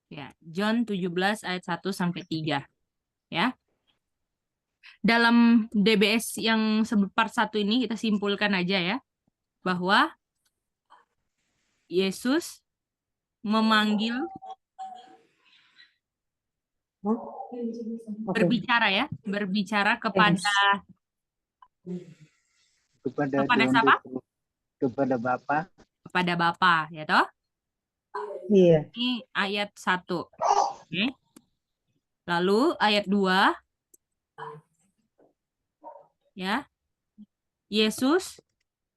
Ya, John 17 ayat 1 sampai 3. Ya. Dalam DBS yang part 1 ini kita simpulkan aja ya, bahwa Yesus memanggil berbicara kepada siapa? Kepada Bapa. Kepada Bapa, ya toh? Iya. Ini ayat 1. Oke. Lalu ayat 2 ya. Yesus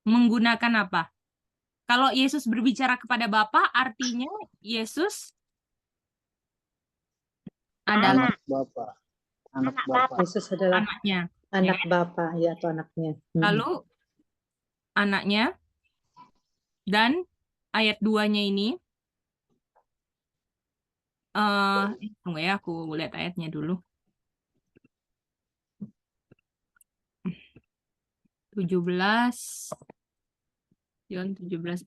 menggunakan apa? Kalau Yesus berbicara kepada Bapa, artinya Yesus adalah Anak Bapa. Anak Bapa. Yesus adalah anaknya. anak Bapa, ya, atau anaknya. Lalu anaknya, dan ayat 2-nya ini tunggu ya, aku lihat ayatnya dulu. 17 John 17.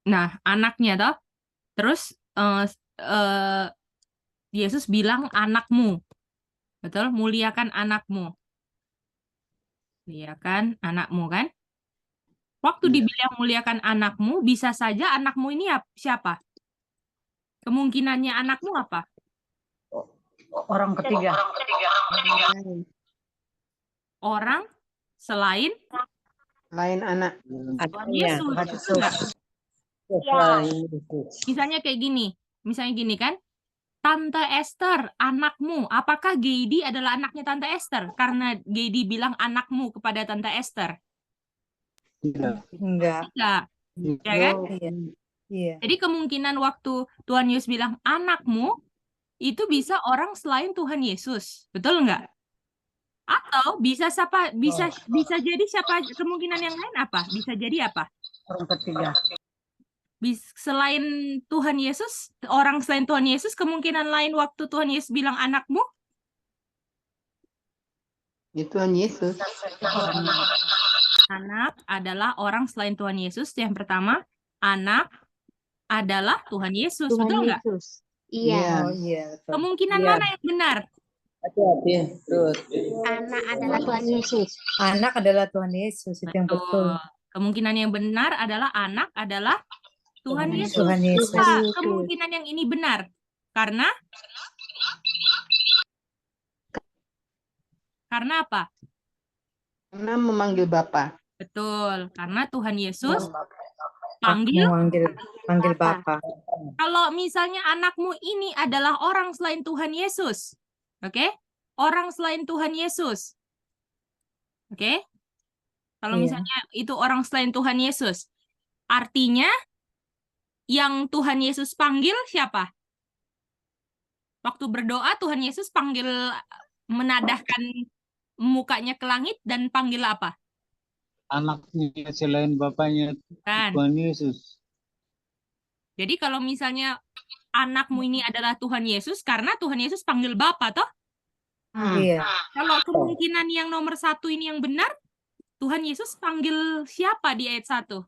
Nah, anaknya toh. Terus Yesus bilang anakmu. Betul? Muliakan anakmu. Muliakan anakmu kan? Waktu Iya. dibilang muliakan anakmu, bisa saja anakmu ini siapa? Kemungkinannya anakmu apa? Orang ketiga. Orang selain Lain anak. Tuhan Yesus. Betul nggak? Misalnya kayak gini. Misalnya gini kan. Tante Esther, anakmu. Apakah Geidi adalah anaknya Tante Esther? Karena Geidi bilang anakmu kepada Tante Esther. Tidak. Enggak. Tidak. Ya kan? Iya. Jadi kemungkinan waktu Tuhan Yesus bilang anakmu, itu bisa orang selain Tuhan Yesus. Betul nggak? Atau bisa jadi siapa, kemungkinan yang lain apa? Bisa jadi apa? Orang ketiga. Selain Tuhan Yesus, orang selain Tuhan Yesus, kemungkinan lain waktu Tuhan Yesus bilang anakmu, Itu Tuhan Yesus. anak adalah orang selain Tuhan Yesus. Yang pertama, anak adalah Tuhan Yesus. Betul nggak? Iya. Oh, iya. Betul. Kemungkinan Iya. mana yang benar? Hati-hati. Terus. Anak adalah Tuhan Yesus. Anak adalah Tuhan Yesus, itu yang betul. Kemungkinan yang benar adalah anak adalah Tuhan Yesus. Tuhan Yesus. Kenapa kemungkinan yang ini benar? Karena apa? Karena memanggil Bapa. Betul, karena Tuhan Yesus panggil Bapa. Kalau misalnya anakmu ini adalah orang selain Tuhan Yesus, oke? Orang selain Tuhan Yesus, oke? Kalau Iya. misalnya itu orang selain Tuhan Yesus, artinya yang Tuhan Yesus panggil siapa? Waktu berdoa Tuhan Yesus panggil, menadahkan mukanya ke langit dan panggil apa? Anaknya selain bapaknya Kan? Tuhan Yesus. Jadi kalau misalnya anakmu ini adalah Tuhan Yesus, karena Tuhan Yesus panggil Bapa, toh? Iya. Kalau kemungkinan yang nomor 1 ini yang benar, Tuhan Yesus panggil siapa di ayat 1?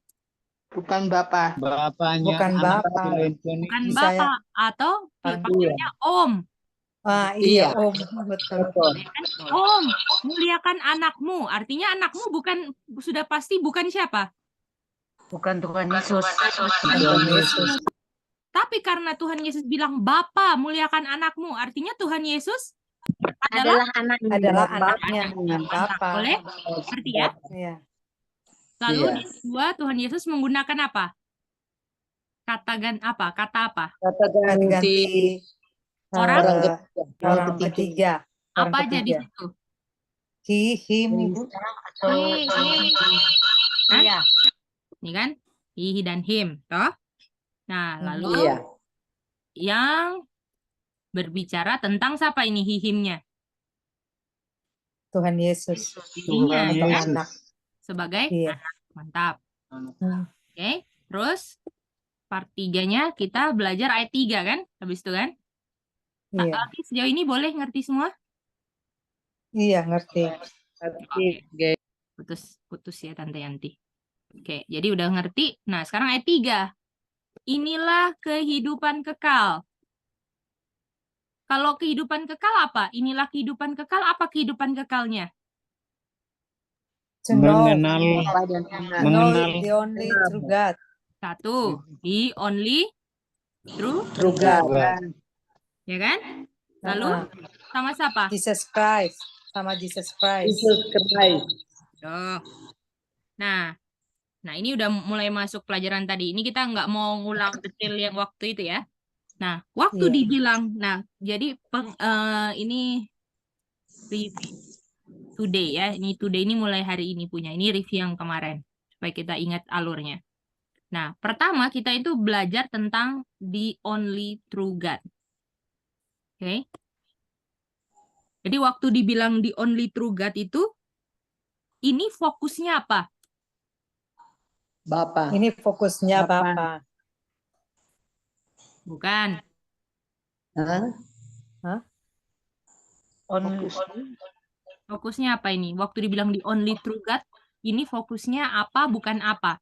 Bukan Bapa. Bapaknya Bukan anak Bapa. selain Tuhan Bukan Yesus. Bapa, atau panggilnya Om. Iya. Om. Betul. Ya kan? Om, muliakan anakmu. Artinya anakmu sudah pasti bukan siapa? Bukan Tuhan Yesus. Tuhan Yesus. Tapi karena Tuhan Yesus bilang Bapa, muliakan anakmu, artinya Tuhan Yesus adalah anaknya. Bapa. Boleh? Ngerti ya? Iya. Lalu Iya. yang kedua, Tuhan Yesus menggunakan apa? Kata apa? Kata ganti orang ketiga. Apa aja di situ? He, him, Ibu. Iya. Ini kan? He dan him, toh? Nah, lalu yang berbicara tentang siapa ini himnya? Tuhan Yesus. Dirinya Atau anak. sebagai Iya. anak. Mantap. Oke, terus part 3-nya kita belajar ayat 3 kan? Habis itu kan? Iya. Oke, sejauh ini boleh ngerti semua? Iya, ngerti. Oke. Putus ya Tante Yanti. Oke, jadi udah ngerti. Nah, sekarang ayat 3. inilah kehidupan kekal. Kalau kehidupan kekal apa? Inilah kehidupan kekal, apa kehidupan kekalnya? To know. Mengenal, Bapa dan Anak. To know mengenal the only true God. Satu, the only true, True God. God. ya kan? Lalu sama siapa? Jesus Christ. Sama Jesus Christ. Jesus Christ. Tuh. Nah, ini udah mulai masuk pelajaran tadi. Ini kita nggak mau ngulang detail yang waktu itu ya. Nah, waktu Iya. dibilang, jadi ini review today ya. Ini today ini mulai hari ini punya. Ini review yang kemarin supaya kita ingat alurnya. Nah, pertama kita itu belajar tentang the only true God. Oke. Jadi waktu dibilang the only true God itu, ini fokusnya apa? Bapa. Ini fokusnya Bapa. Bapa. Bukan. Hah? Fokusnya apa ini? Waktu dibilang the only true God, ini fokusnya apa, bukan apa?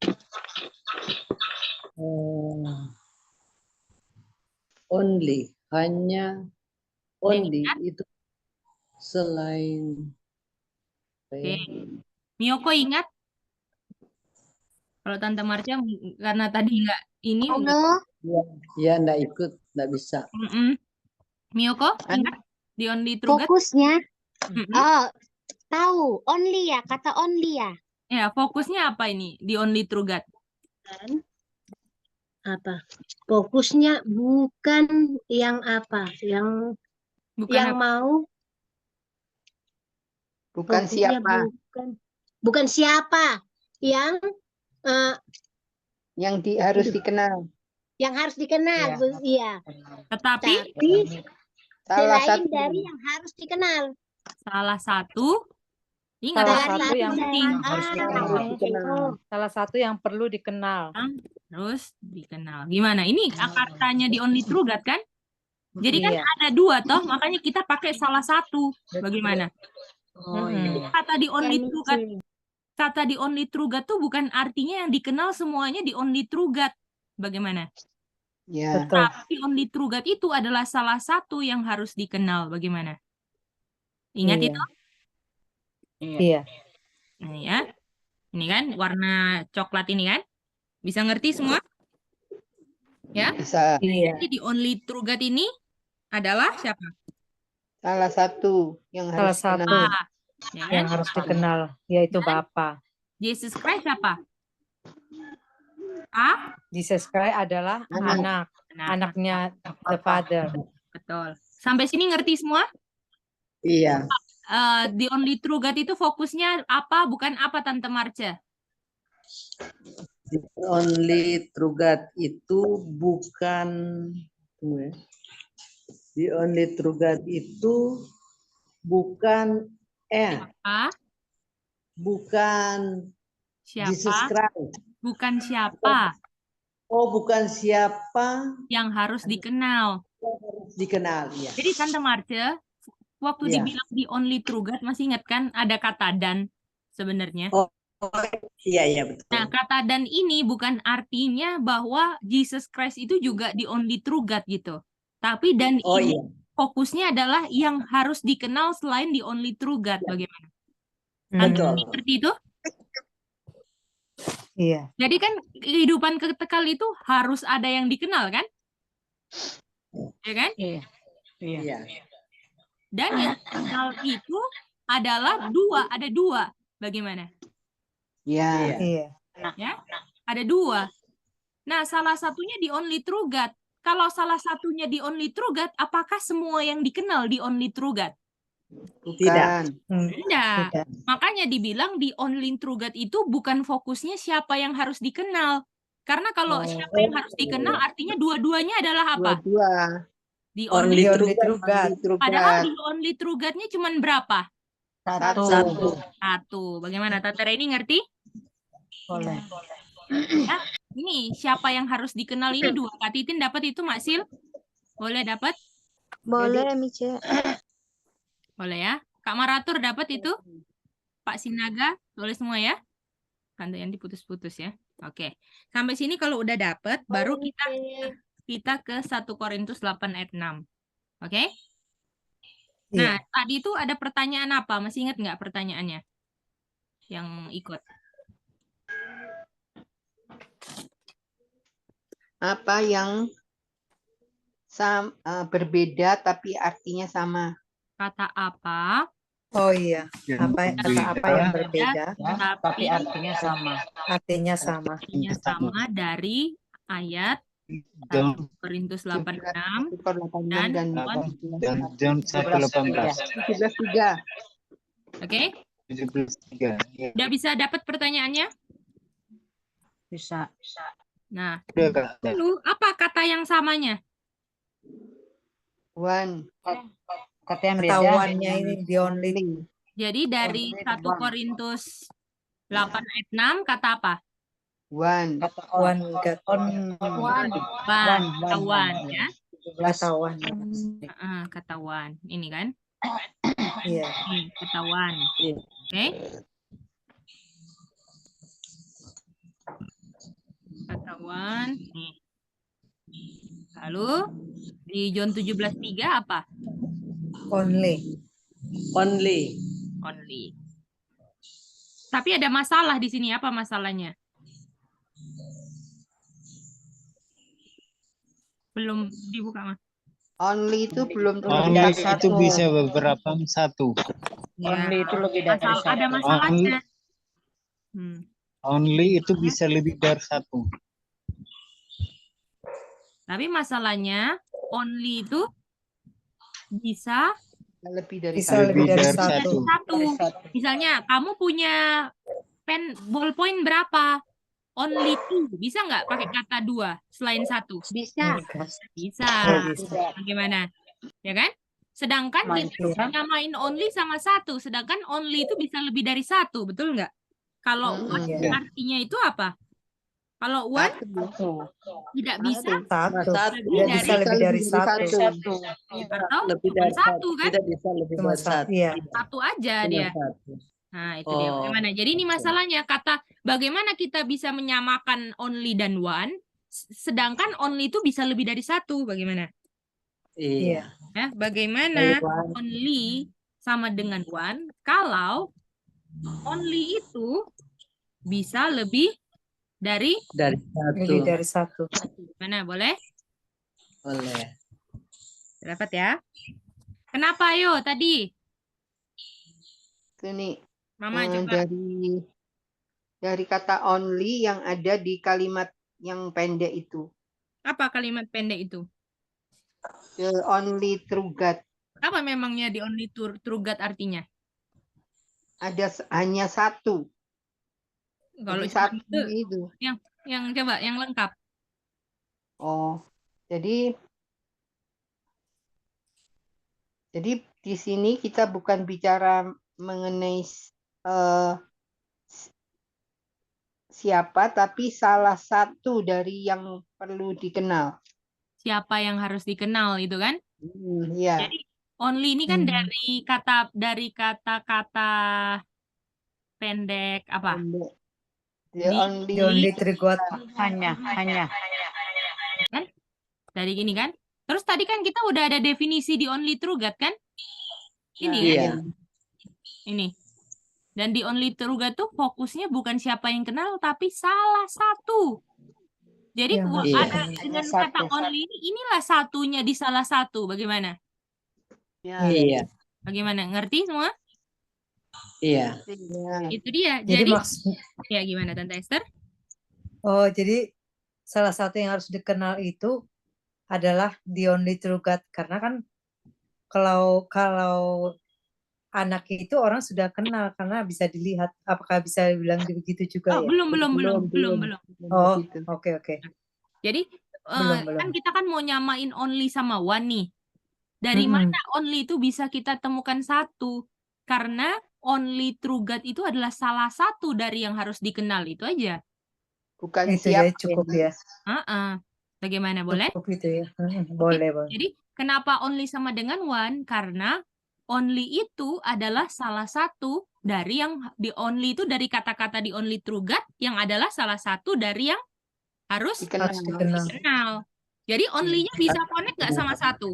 Only. Hanya only. Ingat? Itu selain. Oke. Miyoko ingat? Kalau Tante Marcia, karena tadi nggak ini. Halo, Ya, enggak ikut, enggak bisa. Miyoko ingat? The only true God? fokusnya. Mm-mm. Oh, tahu. Only ya, kata only ya. Ya, fokusnya apa ini? The only true God. Apa? Fokusnya bukan yang apa, yang Bukan apa? mau Bukan fokusnya siapa bukan siapa yang harus dikenal. harus dikenal, iya. Tetapi Tapi Salah selain satu. dari yang harus dikenal. salah satu, ingat Salah ya, satu yang penting. harus dikenal. Oh, Salah satu yang perlu dikenal. Terus dikenal. Gimana? Ini katanya the only true God kan? Jadi kan Iya. ada dua toh, makanya kita pakai salah satu. Bagaimana? Oh, Kata the only yang true God, lucu. kata the only true God tuh bukan artinya yang dikenal semuanya the only true God. Bagaimana? Ya. Betul. Tapi only true God itu adalah salah satu yang harus dikenal. Bagaimana? Ingat Iya. itu? Iya. Nah, ya. Ini kan warna coklat ini kan? Bisa ngerti semua? Ya? Bisa. Iya. Jadi the only true God ini adalah siapa? Salah satu yang Salah harus satu dikenal. Ya yang kan? harus dikenal, yaitu Bapa. Jesus Christ siapa? Jesus Christ adalah Anak. anaknya the Father. Betul. Sampai sini ngerti semua? Iya. The only true God itu fokusnya apa, bukan apa, Tante Marcia? The only true God itu bukan. Tunggu ya. The only true God itu bukan bukan Jesus Siapa? Christ. Bukan siapa Oh, bukan siapa yang harus dikenal. dikenal, ya. Jadi Tante Marcia, waktu Iya. dibilang the only true God, masih ingat kan ada kata dan sebenarnya? Oh, iya betul. Nah, kata dan ini bukan artinya bahwa Jesus Christ itu juga the only true God gitu. Tapi dan Oh ini iya. fokusnya adalah yang harus dikenal selain the only true God. Bagaimana? Betul. Seperti itu? Iya. Jadi kan kehidupan kekal itu harus ada yang dikenal kan? Ya kan? Iya. Dan yang dikenal itu adalah ada dua. Bagaimana? Ya. Iya. Ya, ada dua. Nah, salah satunya the only true God. Kalau salah satunya the only true God, apakah semua yang dikenal the only true God? Bukan. Tidak. Tidak. Makanya dibilang the only true God itu bukan fokusnya siapa yang harus dikenal. Karena kalau siapa yang harus dikenal artinya dua-duanya adalah apa? Dua-dua. The Only only. Only true God. True Padahal God. the only true God-nya cuma berapa? Satu. Satu. Bagaimana Tante Reni ngerti? Boleh. Ya, ini siapa yang harus dikenal ini dua. Kak Titin dapat itu, Mak Sil? Boleh dapat? Boleh, Mice. Boleh ya. Kak Maratur dapat itu? Pak Sinaga, boleh semua ya? Tante yang diputus-putus ya. Oke. Sampai sini kalau udah dapet, baru Oke. kita ke 1 Korintus 8 ayat 6. Oke? Iya. Nah, tadi itu ada pertanyaan apa? Masih ingat nggak pertanyaannya? Yang ikut. Apa yang berbeda tapi artinya sama? Kata apa? Oh iya. Yang Kata apa yang berbeda, Tapi artinya sama. Artinya sama. artinya sama dari ayat John 1 Korintus 8:6 dan dan dan John 1:18. 17:3. Oke? 17:3. Ya, Udah bisa dapat pertanyaannya? Bisa. Nah, udah Kak. lalu apa kata yang samanya? One. Kata yang ketahuannya ini the only. Jadi dari 1 Korintus 8 ayat 6 kata apa? One. One God. Ketahuan ya. Ketahuan. Ketahuan. Ini kan? Iya. Ketahuan. Oke? Ketahuan. Nih. Lalu di John 17:3 apa? Only. Only. Only. Tapi ada masalah di sini. Apa masalahnya? Belum dibuka, Mas. Only itu belum Only itu bisa beberapa satu. Only itu lebih dari satu. Ada masalahnya. Only itu bisa lebih dari satu. Tapi masalahnya only itu bisa lebih dari Bisa lebih dari satu. satu. Misalnya kamu punya pen ballpoint berapa? Only 2. Bisa nggak pakai kata 2 selain 1? Bisa. Bisa. Bagaimana? Ya kan? Sedangkan kita nyamain only sama 1. Sedangkan only itu bisa lebih dari 1. Betul nggak? Kalau one artinya itu apa? Kalau one tidak bisa Tidak bisa lebih dari satu. atau Lebih cuma dari satu kan? Tidak bisa lebih Cuma dari satu. Iya. Satu aja Cuma dia. satu. Nah, itu dia bagaimana. Jadi ini masalahnya kata bagaimana kita bisa menyamakan only dan one, sedangkan only itu bisa lebih dari 1. Bagaimana? Iya. Ya, bagaimana only sama dengan one kalau only itu bisa lebih dari Lebih dari satu. mana? Boleh? Boleh. Dapat ya? Kenapa ayo tadi? Ini Mama coba. dari kata only yang ada di kalimat yang pendek itu. Apa kalimat pendek itu? The only true God. Apa memangnya di only true God artinya? Ada hanya satu. Kalau Jadi cuma satu itu. yang coba yang lengkap. Oh, jadi di sini kita bukan bicara mengenai siapa, tapi salah satu dari yang perlu dikenal. Siapa yang harus dikenal itu kan? Ya. Jadi only ini kan dari kata-kata pendek apa? The The only true God. Hanya. Kan? Dari gini kan? Terus tadi kan kita udah ada definisi di only true God kan? Ini kan? Iya. Ini. Dan di only true God tuh fokusnya bukan siapa yang kenal, tapi salah satu. Jadi ada dengan kata only ini, inilah satunya di salah satu. Bagaimana? Iya. Bagaimana? Ngerti semua? Iya. Itu dia. Jadi Jadi maksudnya, ya gimana Tante Esther? oh jadi salah satu yang harus dikenal itu adalah the only true God. Karena kan kalau anak itu orang sudah kenal karena bisa dilihat. Apakah bisa bilang begitu juga ya? Belum. Oh, oke. Jadi Belum. kan kita kan mau nyamain only sama one nih. Dari mana only itu bisa kita temukan satu? Karena only true God itu adalah salah satu dari yang harus dikenal itu aja. Bukan Itu siapa. ya cukup ya. Bagaimana boleh? Cukup itu ya. Boleh. Jadi kenapa only sama dengan one? Karena only itu adalah salah satu dari yang di only itu dari kata-kata di only true God yang adalah salah satu dari yang harus Harus dikenal. dikenal. Jadi only-nya bisa connect nggak sama satu?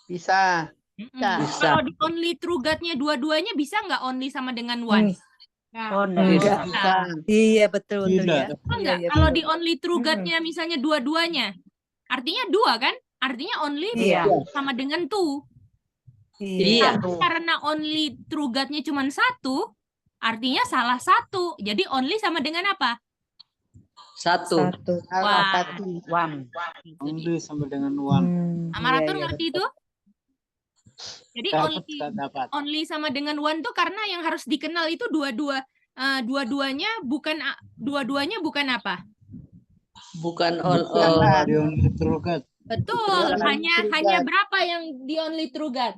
Bisa. Mm-mm. Bisa. Kalau di only true God-nya dua-duanya bisa nggak only sama dengan one? Enggak. Bisa. Iya, betul ya. Tidak. Betul Iya, nggak? iya, Kalau betul. di only true God-nya misalnya dua-duanya, artinya dua kan? Artinya only Iya. sama dengan two. Iya. Tapi karena only true God-nya cuma satu, artinya salah satu. Jadi only sama dengan apa? Satu. Satu. Salah Wah. satu. Only sama dengan one. Amaratur Iya, iya, ngerti itu? Jadi Dapat nggak dapat? only sama dengan one tuh karena yang harus dikenal itu dua-duanya bukan apa? Bukan The only true God. Betul, Only hanya true hanya God. berapa yang di only true God?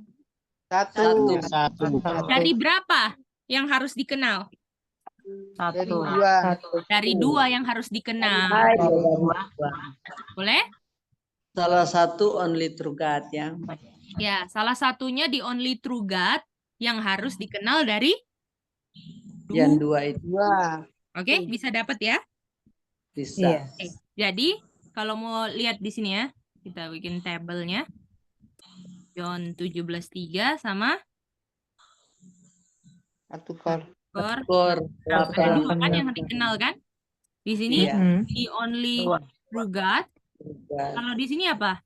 Satu. Satu. Dari berapa yang harus dikenal? Dari dua. Satu. Dari dua yang harus dikenal. Boleh? salah satu only true God ya. Ya, salah satunya di only true God yang harus dikenal dari Yang dua itu Dua. Oke, bisa dapat ya? bisa. Iya. Oke, jadi kalau mau lihat di sini ya, kita bikin tabelnya. John 17:3 sama Satu kor. skor Skor ada dua kan 8. yang dikenal kan? Di sini Iya. di only true God. Kalau di sini apa?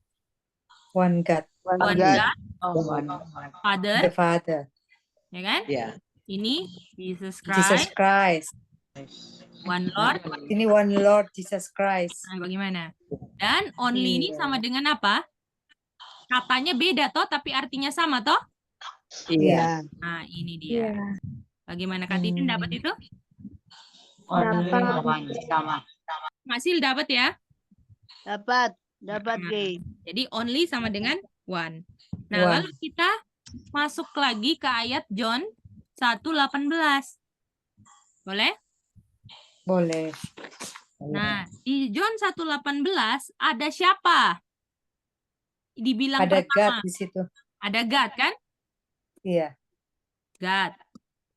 One God, One God. God, Father, the Father, ya kan? Ya. Ini Jesus Jesus Christ, Christ. one Lord. Ini one Lord Jesus Christ. Nah, bagaimana? Dan only ini Iya. sama dengan apa? Katanya beda toh, tapi artinya sama toh? Iya. Iya. Nah, ini dia. Bagaimana Kak Titin dapat itu? Masil dapat ya? Dapat Nah, G. jadi only sama dengan one. Nah, One. lalu kita masuk lagi ke ayat John 1:18. Boleh? Boleh. Nah, di John 1:18 ada siapa? Dibilang Ada God pertama. di situ. Ada God kan? Iya. God.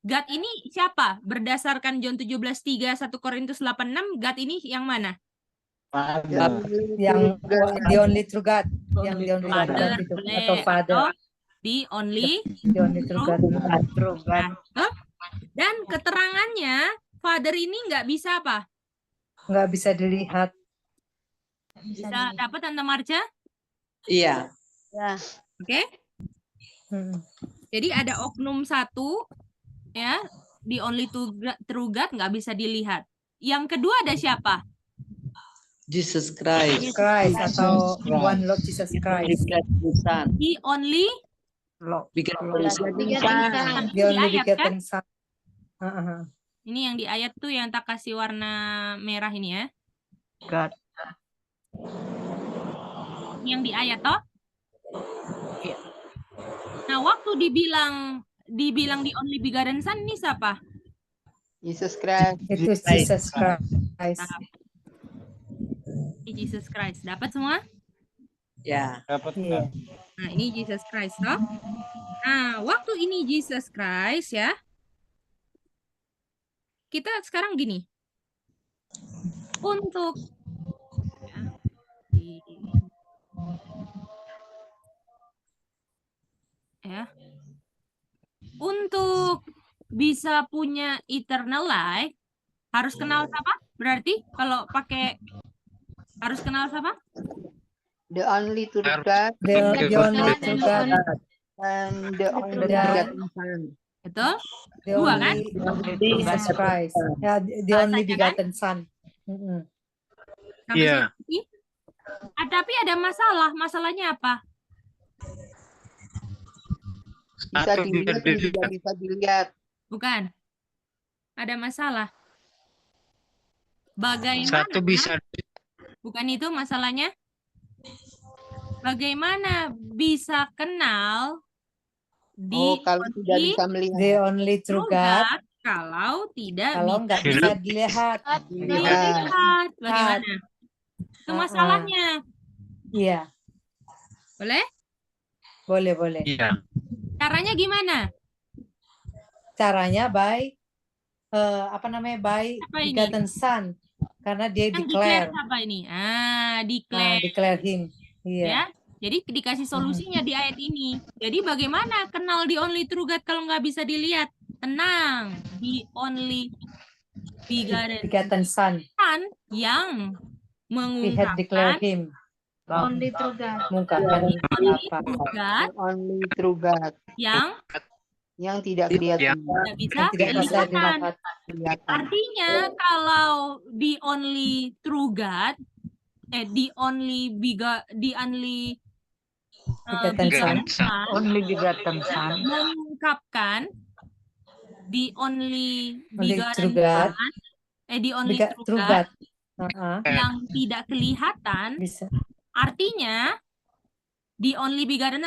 God ini siapa? Berdasarkan John 17:3, 1 Korintus 8:6, God ini yang mana? Father. Yang the only true God. Yang the only true God Father, itu. boleh. Atau Father. Atau the only. The only true God. Nah, toh? Dan keterangannya, Father ini nggak bisa apa? Nggak bisa dilihat. Bisa dapat Tante Marcia? Iya. Oke? Hmm. Jadi ada oknum satu, ya, di only true God nggak bisa dilihat. Yang kedua ada siapa? Jesus Christ. Christ atau Jesus Christ. one Lord Jesus Christ. Son. The only Begotten Son. di The only ayat kan? begotten Son. Ini yang di ayat tuh yang tak kasih warna merah ini ya. Yang di ayat toh? Nah, waktu dibilang di only begotten Son ini siapa? Jesus Christ. Itu Jesus Christ. Ini Jesus Christ. Dapat semua? Ya. Dapat Iya. Nah, ini Jesus Christ toh. Nah, waktu ini Jesus Christ ya. Kita sekarang gini. Untuk ya. Untuk bisa punya eternal life harus kenal siapa? Berarti kalau pakai harus kenal siapa? The only true God The only true God. and the only Dan- begotten Son. Betul? The Dua, kan? only Jesus Christ. Ya, the only Bahasanya, begotten Son. Mm-mm. Sampai Iya. sini? Tapi ada masalah. Masalahnya apa? Bisa Satu dilihat bisa dan tidak bisa dilihat. Bukan. Ada masalah. Bagaimana? Satu bisa Bukan itu masalahnya. Bagaimana bisa kenal di Oh, kalau tidak only bisa melihat. The only true true God. God kalau tidak Kalau bisa nggak bisa dilihat. dilihat. Bagaimana? Itu Ah, ah. masalahnya. Iya. Boleh? Boleh, boleh. iya. Caranya gimana? Caranya by by Apa ini? begotten son, karena dia Yang declare declare, apa ini? Declare. declare him. Iya. Ya. Jadi dikasih solusinya di ayat ini. Jadi bagaimana kenal the only true God kalau nggak bisa dilihat? Tenang. The only Begotten son. Son yang He had declared mengungkapkan him. Only true God. Mengungkapkan only apa? true God Only true God yang tidak kelihatan. tidak bisa Yang tidak bisa kelihatan. dilihat. Kelihatan. Artinya kalau the only true God, the only Begotten son. Only begotten son. mengungkapkan the only Only begotten true God. Son, the only true True God God. yang tidak kelihatan, Bisa. artinya the only begotten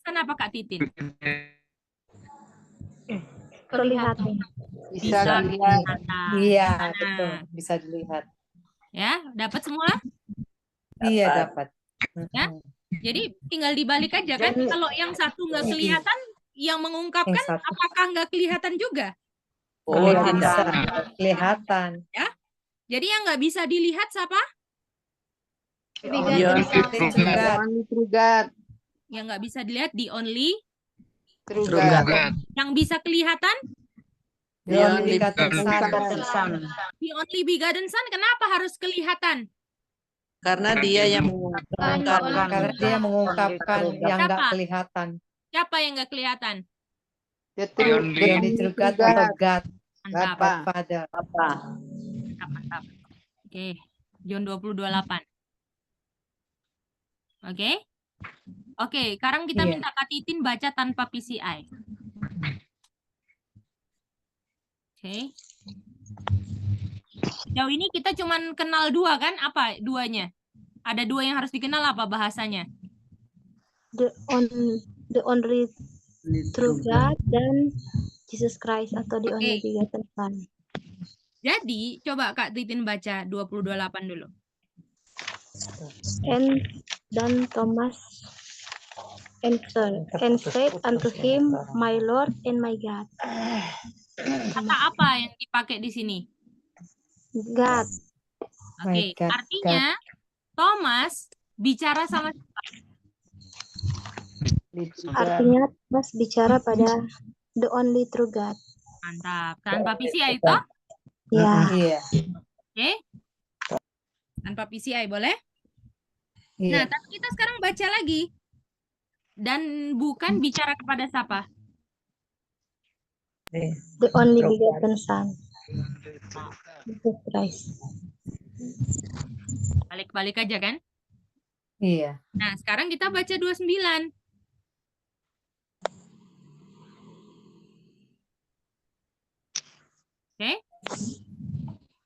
Son apa Kak Titin? Kelihatan. Bisa dilihat. kelihatan. Iya, Nah, betul. Bisa dilihat. ya, dapat semua? Iya, dapat. Ya. Jadi tinggal dibalik aja kan. Kalau yang satu nggak kelihatan, yang mengungkapkan Yang satu. apakah nggak kelihatan juga? Oh, Iya, tidak. bisa kelihatan. Jadi yang nggak bisa dilihat siapa? Iya. True God. Only true God. Yang nggak bisa dilihat the only. True True God. God. Yang bisa kelihatan The only begotten son. Begotten son. the only begotten Son. Kenapa harus kelihatan? Karena dia yang mengungkapkan. Karena dia mengungkapkan yang nggak Siapa? kelihatan. Siapa yang nggak kelihatan? The true, The only true God atau God, Mantap, Bapa. Father. Apa? mantap. Oke, John 20:28. Oke. Oke, sekarang kita Iya. minta Kak Titin baca tanpa PCI. Oke. Sejauh ini kita cuman kenal dua kan? Apa duanya? Ada dua yang harus dikenal, apa bahasanya? The only true God dan Jesus Christ atau the only begotten Son. Jadi, coba Kak Titin baca 20:28 dulu. Dan Thomas answered and said unto him, My Lord and my God. Kata apa yang dipakai di sini? God. Oke, My God, artinya Thomas bicara sama Artinya Thomas bicara pada the only true God. mantap. Tanpa PCI itu? Ya. Iya. Oke. Tanpa PCI boleh? Nah, Iya. tapi kita sekarang baca lagi. Dan bukan bicara kepada siapa? The only begotten Son. Jesus Christ. Balik-balik aja kan? Iya. Nah, sekarang kita baca 29. Oke.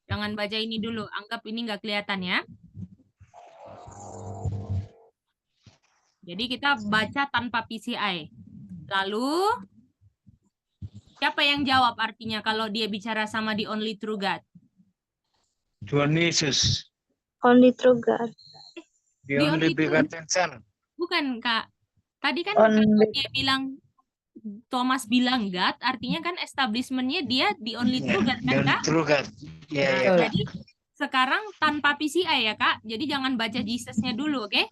Jangan baca ini dulu. Anggap ini nggak kelihatan ya. Jadi kita baca tanpa PCI. Lalu, siapa yang jawab artinya kalau dia bicara sama the only true God? Tuhan Yesus, Only true God. the The only only true- begotten Son. Bukan, Kak. Tadi kan Only- kalau dia bilang, Thomas bilang God, artinya kan establishment-nya dia the only true God, kan, Dan Kak? true God. Ya, ya. Betul. Jadi, sekarang tanpa PCI ya, Kak. Jadi jangan baca Jesus-nya dulu, oke?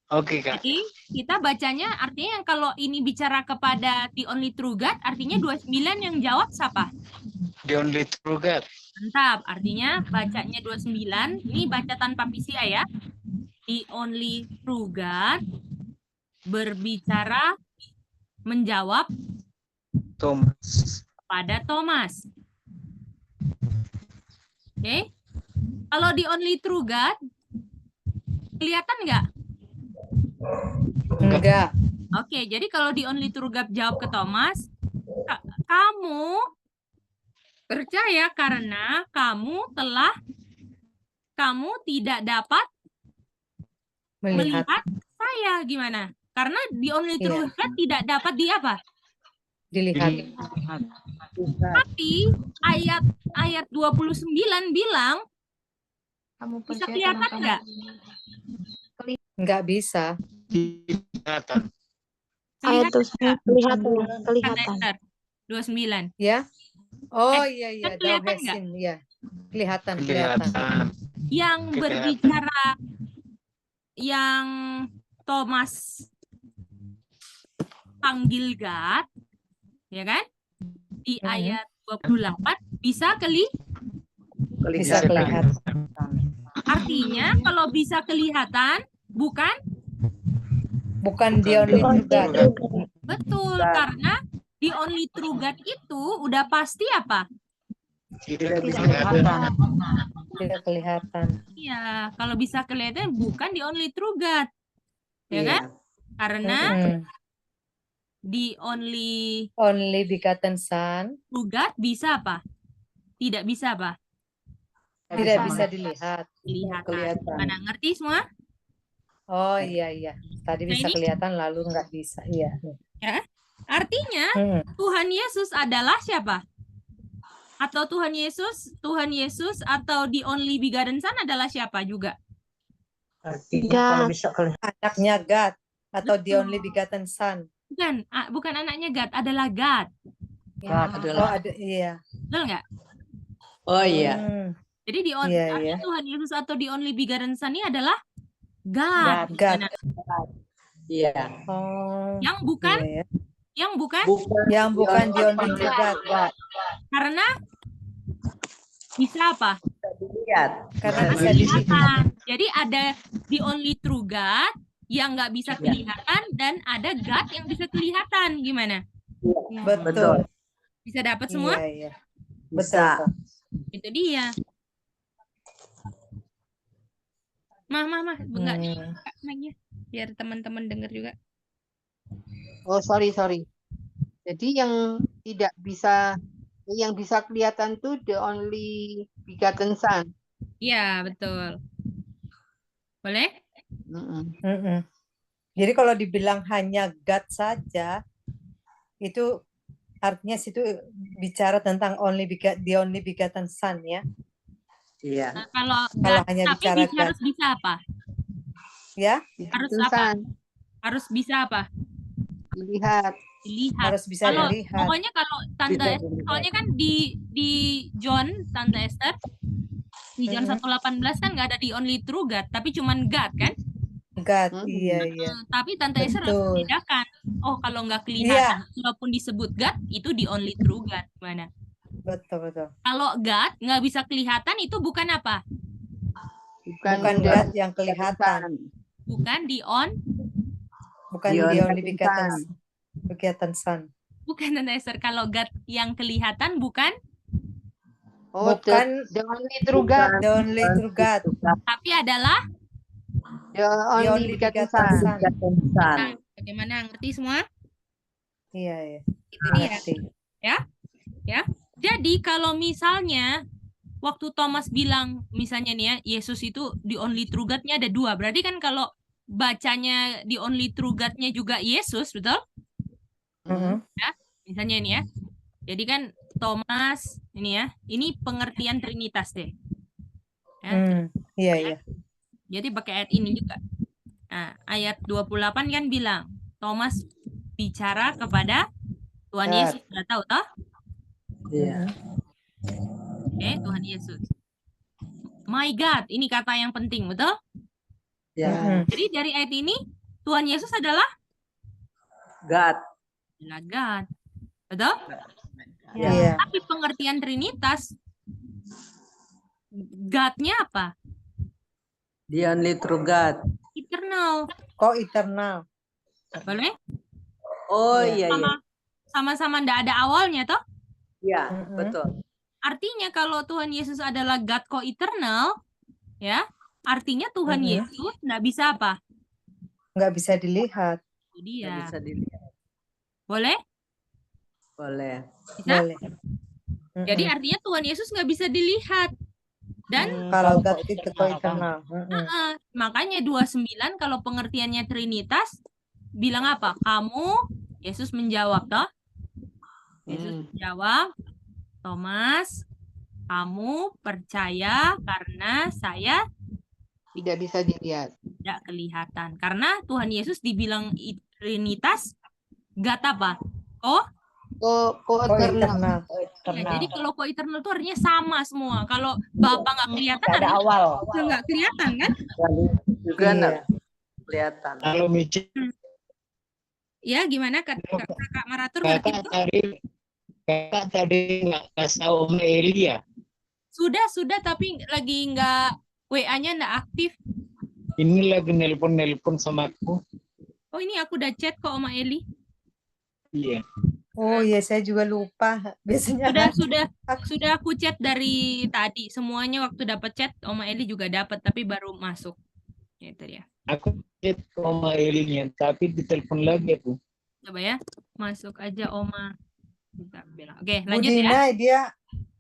Oke, Kak. Jadi, kita bacanya artinya yang kalau ini bicara kepada the only true God, artinya 29 yang jawab siapa? The only true God. Mantap, artinya bacanya 29, ini baca tanpa PCI ya. The only true God berbicara, menjawab Thomas. pada Thomas. Oke. Kalau the only true God, kelihatan nggak? Enggak. Oke, jadi kalau the only true God jawab ke Thomas, kamu percaya karena kamu tidak dapat Melihat. melihat saya. Gimana? Karena the only true God tidak dapat di apa? Dilihat. Tapi ayat 29 bilang bisa kelihatan nggak? Enggak bisa. Kelihatan. Ayat kelihatan 29 nggak? kelihatan. Kata Kelihatan. Esther 29. Ya. Oh iya iya, kan kelihatan nggak? Dauhesin, ya. Kelihatan, kelihatan. Kelihatan. Yang Kelihatan. berbicara yang Thomas panggil God, ya kan? Di ayat 28 bisa Bisa kelihatan. artinya kalau bisa kelihatan bukan Bukan the only true God. betul karena the only true God itu udah pasti apa? Tidak Tidak kelihatan. Tidak kelihatan. Iya, kalau bisa kelihatan bukan the only true God. Ya kan? Karena Mm-mm. the only Only begotten Son true God bisa apa? Tidak bisa apa? tidak bisa dilihat. Kelihatan. Mana ngerti semua? Oh iya iya. Tadi Nah, bisa ini- kelihatan lalu nggak bisa. Iya. Artinya Mm. Tuhan Yesus adalah siapa? Atau Tuhan Yesus atau the only begotten Son adalah siapa juga? Artinya kalau bisa kelihatan. Anaknya God atau the only begotten Son. Bukan anaknya God, adalah God. God Oh ada iya. Betul nggak? Oh iya. Hmm, Jadi Iya, artinya iya. Tuhan Yesus atau the only begotten Son ini adalah God. God. Nah, Iya. Oh. yang bukan Iya, ya. yang bukan Yang bukan the only true God. karena bisa apa? Lihat. Karena Nah, bisa dilihat. Kelihatan. Jadi ada the only true God yang nggak bisa kelihatan dan ada God yang bisa kelihatan. Gimana? Betul. Bisa dapat semua? Iya iya. Bisa. Betul. Itu dia. Mah, enggak mic-nya biar teman-teman dengar juga. Oh, sorry. Jadi yang tidak bisa, yang bisa kelihatan tuh the only begotten Son. Iya, betul. Boleh? Mm-mm. Mm-mm. Jadi kalau dibilang hanya God saja, itu artinya situ bicara tentang the only begotten Son ya. Iya. Nah, kalau Kalau God, hanya tapi bicara harus bisa apa? Ya, Harus Begotten apa? Son. Harus bisa apa? Dilihat. Dilihat. harus bisa Kalau dilihat. pokoknya kalau Tante Bisa Esther, dilihat. soalnya kan di John Tante Esther di John 1:18 kan nggak ada the only true God, tapi cuman God kan? God, Mm-mm. iya iya. Tapi Tante Esther harus Betul. membedakan. Oh, kalau nggak Iya, kelihatan, walaupun disebut God, itu the only true God. Gimana? betul betul. Kalau God nggak bisa kelihatan, itu bukan apa? Bukan Bukan the God yang kelihatan, Bukan bukan The the only only begotten begotten Son. bukan Tante Esther. Kalau God yang kelihatan bukan, Oh, Bukan the only true God. the only true God, tapi adalah The the only only begotten begotten Son. Son. Son. nah, bagaimana ngerti semua? Iya iya. Itu dia. Ngerti. Jadi kalau misalnya waktu Thomas bilang misalnya nih ya, Yesus itu the only true God-nya ada dua. Berarti kan kalau bacanya the only true God-nya juga Yesus, betul? Mm-mm. Misalnya ini ya. Jadi kan Thomas ini ya, ini pengertian Trinitas deh. Ya, Iya iya. jadi pakai ayat ini juga. Nah, ayat 28 kan bilang Thomas bicara kepada Tuhan God. Yesus. Sudah tahu toh? Iya. Oke, Tuhan Yesus. My God, ini kata yang penting, betul? Ya. Mm-mm. Jadi dari ayat ini Tuhan Yesus adalah God. God. Betul? Iya. Tapi pengertian Trinitas God-nya apa? The only true God. Eternal. Kok eternal? Boleh? Oh Iya. iya iya. Sama-sama ndak ada awalnya toh? Iya, Mm-mm. betul. Artinya kalau Tuhan Yesus adalah God co-eternal, ya, artinya Tuhan Mm-mm. Yesus nggak bisa apa? Nggak bisa dilihat. Itu dia. Nggak bisa dilihat. Boleh? Boleh. Bisa? Boleh. Jadi Mm-mm. artinya Tuhan Yesus nggak bisa dilihat. Dan Kalau God itu kok eternal. Mm-mm. makanya 29 kalau pengertiannya Trinitas bilang apa? Kamu, Yesus menjawab toh? Yesus menjawab, Thomas, kamu percaya karena saya Tidak bisa dilihat. tidak kelihatan. Karena Tuhan Yesus dibilang Trinitas God apa? Oh, Co-eternal. iya, jadi kalau co-eternal itu artinya sama semua. Kalau Bapa nggak kelihatan, Nggak ada artinya awal. juga nggak kelihatan kan? Juga Iya. enggak kelihatan. Kalau Michi, Ya, gimana Kakak Maratur ngerti kakak itu? tadi nggak kasih tahu Om Eli ya. Sudah, tapi lagi nggak, WA-nya nggak aktif. Ini lagi nelpon sama aku. Oh, ini aku udah chat kok sama Eli. Iya. Oh iya, saya juga lupa. Biasanya Sudah aku chat dari tadi. Semuanya waktu dapat chat, Oma Eli juga dapat, tapi baru masuk. Itu dia. Aku chat ke Om Elinya, tapi ditelepon lagi aku. Coba ya, masuk aja Oma. Kita bilang. Oke, Bu lanjut ya.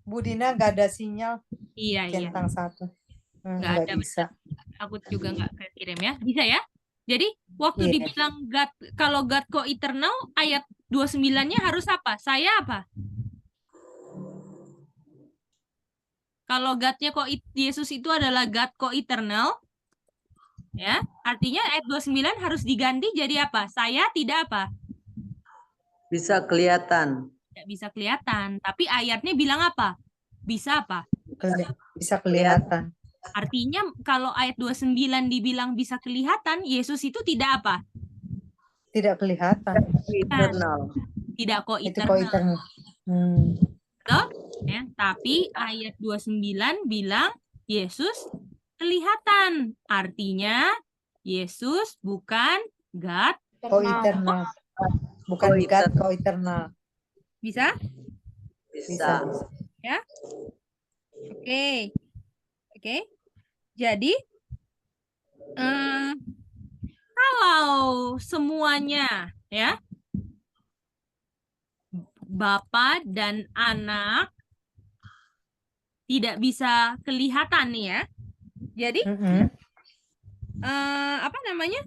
Bu Dina nggak ada sinyal Iya. centang satu. Nggak Nggak ada, bisa. Aku juga nggak kirim ya. Bisa ya? Jadi, waktu Iya. dibilang God, kalau God co-eternal, ayat 29-nya harus apa? Saya apa? Kalau God-nya Yesus itu adalah God co-eternal, ya, artinya ayat 29 harus diganti jadi apa? Saya tidak apa? Bisa kelihatan. Tidak bisa kelihatan. Tapi ayatnya bilang apa? Bisa apa? Bisa kelihatan. Artinya kalau ayat 29 dibilang bisa kelihatan, Yesus itu tidak apa? Tidak kelihatan. Eternal. Tidak Itu co-eternal. co-eternal. Betul? Ya, tapi ayat 29 bilang Yesus kelihatan. Artinya Yesus bukan God. Co-eternal. Bukan God, co-eternal. Bisa? Bisa. Ya? Oke. Jadi kalau semuanya ya, Bapa dan Anak tidak bisa kelihatan nih ya. Jadi apa namanya?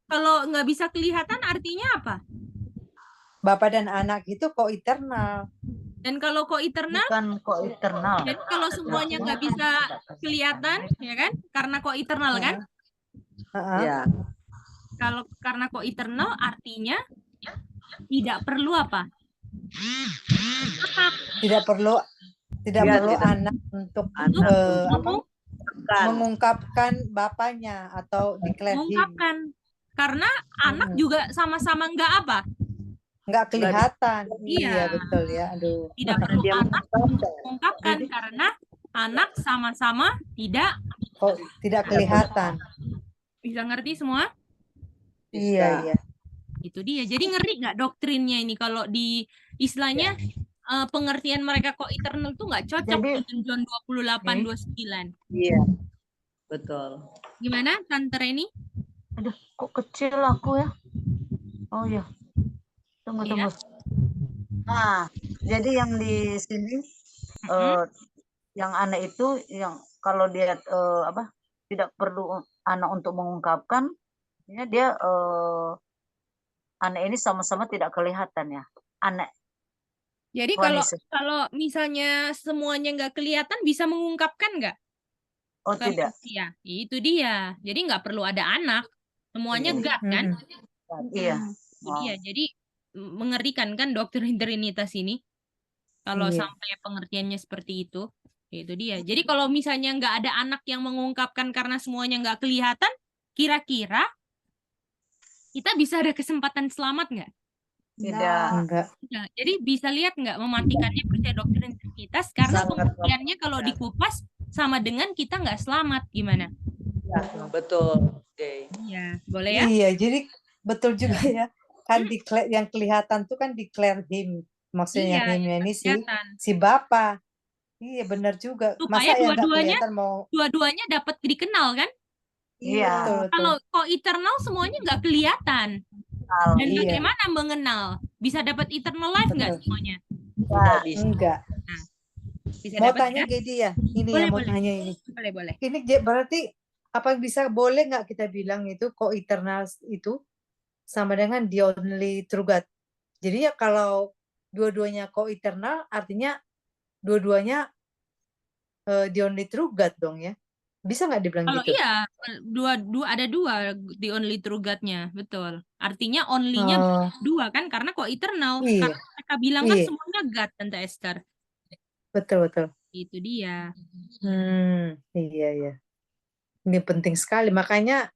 Kalau nggak bisa kelihatan artinya apa? Bapa dan Anak itu co-eternal. Dan kalau co-eternal, Bukan kok eternal. jadi kalau semuanya nggak bisa kelihatan, ya kan? Karena co-eternal kan? Ya. Kalau karena co-eternal artinya tidak perlu apa? Tidak perlu anak untuk mengungkapkan bapaknya atau declare him. Mengungkapkan. Karena anak juga sama-sama nggak apa? Nggak kelihatan. Iya. Iya, betul ya. Aduh. Tidak perlu anak mengungkapkan karena anak sama-sama tidak kelihatan. Bisa ngerti semua? Iya. Itu dia. Jadi ngeri nggak doktrinnya ini kalau di istilahnya pengertian mereka kok eternal tuh nggak cocok dengan John 28:29. Iya. Betul. Gimana Tante Reni? Aduh, kok kecil aku ya? Oh iya. Tunggu. Nah, jadi yang di sini yang aneh itu yang kalau dia tidak perlu anak untuk mengungkapkan, dia anak ini sama-sama tidak kelihatan ya. Anak. Jadi kalau misalnya semuanya nggak kelihatan bisa mengungkapkan nggak? Oh tidak. Iya, itu dia. Jadi nggak perlu ada anak. Semuanya God kan? Iya. Iya, jadi mengerikan kan doktrin Trinitas ini. Kalau sampai pengertiannya seperti itu. Itu dia. Jadi kalau misalnya nggak ada anak yang mengungkapkan karena semuanya nggak kelihatan, kira-kira kita bisa ada kesempatan selamat nggak? Tidak. Enggak. Nah, jadi bisa lihat nggak mematikannya percaya doktrin Trinitas karena pengertiannya kalau dikupas sama dengan kita nggak selamat. Gimana? Ya, betul. Oke. Iya, boleh ya? Iya, jadi betul juga ya. Kan yang kelihatan tuh kan declare him. Maksudnya himnya ini si Bapa. Iya, benar juga. Supaya Masa yang nggak kelihatan dua-duanya dapat dikenal kan? Iya. Kalau eternal semuanya nggak kelihatan. Dan bagaimana mengenal? Bisa dapat eternal life nggak semuanya? Enggak. Nah, bisa mau dapat tanya ya? Gedi ya? Ini Boleh, yang mau boleh. tanya ini. Boleh. Ini berarti apa bisa boleh nggak kita bilang itu co-eternal itu sama dengan the only true God? Jadi ya kalau dua-duanya co-eternal artinya dua-duanya the only true God dong ya? Bisa nggak dibilang Kalau gitu? iya, ada dua the only true God-nya, betul. Artinya only-nya Oh, dua kan, karena kok eternal. iya, Karena mereka bilang kan iya, semuanya God, Tante Esther. betul. Itu dia. Iya, iya. Ini penting sekali. Makanya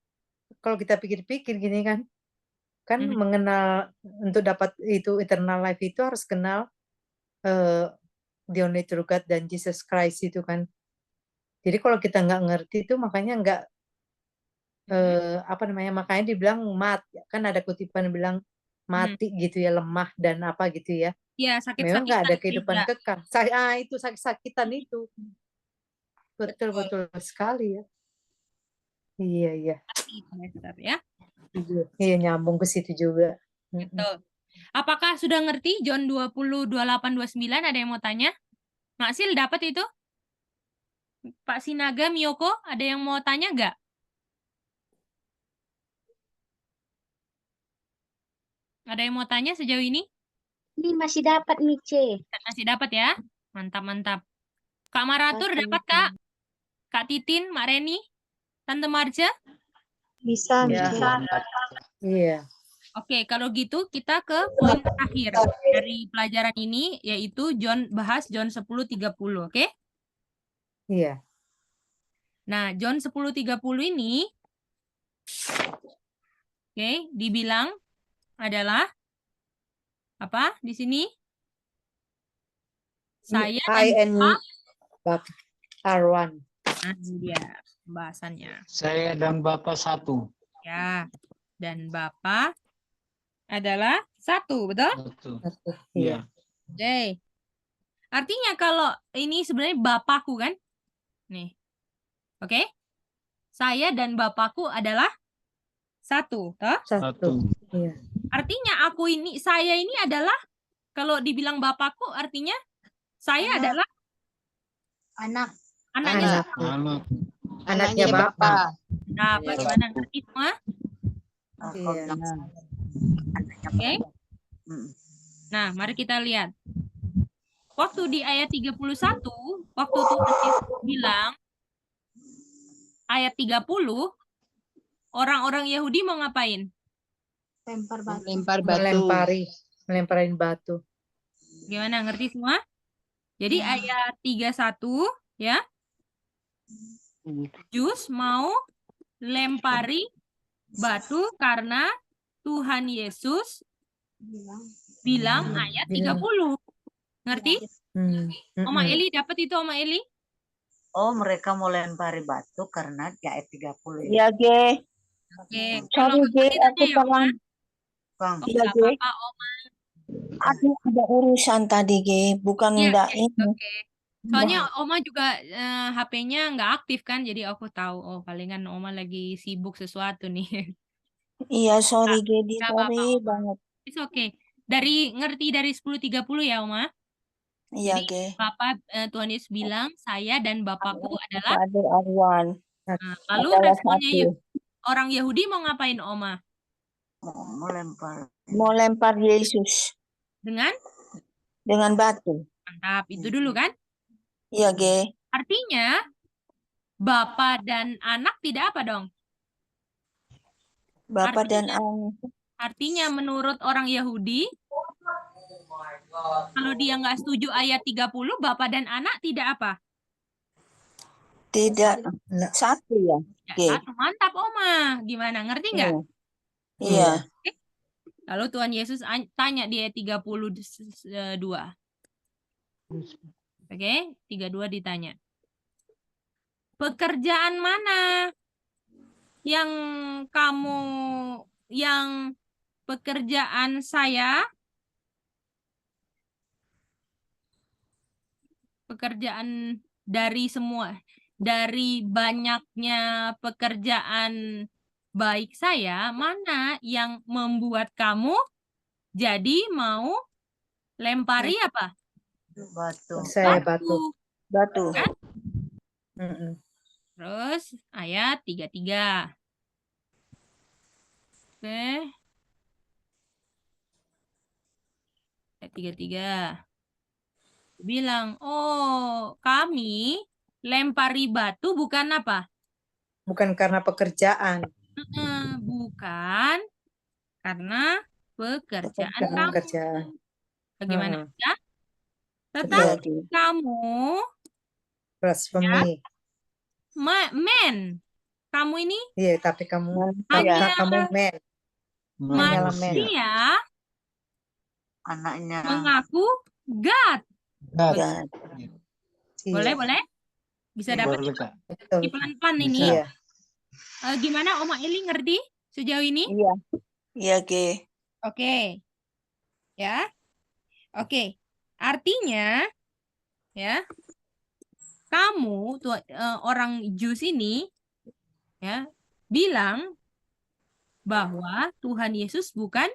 kalau kita pikir-pikir gini kan Mhm. mengenal untuk dapat itu eternal life itu harus kenal the only true God dan Jesus Christ itu kan. Jadi kalau kita nggak ngerti itu makanya nggak apa namanya, makanya dibilang kan ada kutipan bilang mati gitu ya, lemah dan apa gitu ya. Ya, Memang nggak ada sakit-sakitan kehidupan juga. kekal. Itu sakit-sakitan itu. Betul sekali ya. Iya. Hati, Tante Esther, ya. Iya, nyambung ke situ juga. Betul. Apakah sudah ngerti John 20, 28, 29? Ada yang mau tanya? Maksil dapat itu? Pak Sinaga, Miyoko, ada yang mau tanya nggak? Ada yang mau tanya sejauh ini? Ini masih dapat Mice. Masih dapat ya? Mantap. Kak Maratur dapat, Kak? Kak Titin, Mak Reni, Tante Marja? Bisa, Ya. Mice. Iya. Oke, kalau gitu kita ke poin terakhir dari pelajaran ini, yaitu bahas John 10:30, oke? Iya. Nah, John 10:30 ini, oke, dibilang adalah apa di sini? Saya I dan and Bapak are one. Nah, ini dia pembahasannya. Saya dan Bapak satu. Ya, dan Bapa adalah satu, betul? Satu. Iya. Oke. Artinya kalau ini sebenarnya Bapakku kan? Nih. Oke? Saya dan Bapakku adalah satu, toh? Satu. Iya. Artinya saya ini adalah, kalau dibilang Bapakku artinya saya adalah anaknya. Anaknya Bapak. Nah, bagaimana ngerti semua? Iya. Oke? Nah, mari kita lihat. Waktu di ayat 31, waktu Tuhan Yesus bilang, ayat 30, orang-orang Yahudi mau ngapain? Lempar batu. Lempar batu. Melemparin batu. Gimana, ngerti semua? Jadi ayat 31, ya, Jus mau lempari batu karena Tuhan Yesus bilang ayat 30. Ngerti? Oma Eli dapat itu, Oma Eli? Oh, mereka mau lempari batu karena di ayat 30. Iya, Ge. Oke, Sorry, Ge, aku tolong. Bang. Iya, nggak Ge. apa-apa, Oma. Aku ada urusan tadi, Ge. Bukan Iya, enggak iya, ini. oke. Soalnya Oma juga HP-nya nggak aktif kan, jadi aku tahu, oh palingan Oma lagi sibuk sesuatu nih. Iya, sorry, Ge. Nggak Sorry apa-apa, Oma. banget. It's okay. Ngerti dari 10:30 ya, Oma? Iya, Jadi Ge. Bapak Tuhan Yesus bilang, saya dan Bapakku adalah. Ada Arwan. Nah, lalu Adalah responnya satu. orang Yahudi mau ngapain, Oma? Mau lempar. Mau lempar Yesus Dengan? dengan batu. Mantap, itu dulu kan? Iya, Ge. Artinya, Bapak dan anak tidak apa dong? Bapak dan Artinya menurut orang Yahudi, kalau dia nggak setuju ayat 30, Bapak dan anak tidak apa? tidak satu ya. Ya, Ge. satu. Mantap, Oma. Gimana? Ngerti nggak? Iya. Lalu Tuhan Yesus tanya di ayat 32. Oke, 32 ditanya. Pekerjaan mana yang pekerjaan saya, pekerjaan dari banyaknya pekerjaan baik saya, mana yang membuat kamu jadi mau lempari apa? Batu. Saya batu. Kan? Terus ayat 33. Oke. Ayat 33. Bilang, oh kami lempari batu bukan apa? Bukan karena pekerjaan. Bukan karena pekerjaan Karena kamu. pekerjaan. Bagaimana ya? Iya, Tetapi Ge. kamu, Blasphemy. men, kamu ini Iya, tapi kamu hanya kamu men. Hanyalah men. manusia Anaknya. mengaku God. God. Boleh, Iya, boleh? Bisa dapat Boleh, Kak. betul. di pelan-pelan ini. Iya. Gimana Oma Eli ngerti sejauh ini? Iya. Iya, Ge. Oke. Ya. Oke. Artinya ya, kamu tuh orang Jews ini ya bilang bahwa Tuhan Yesus bukan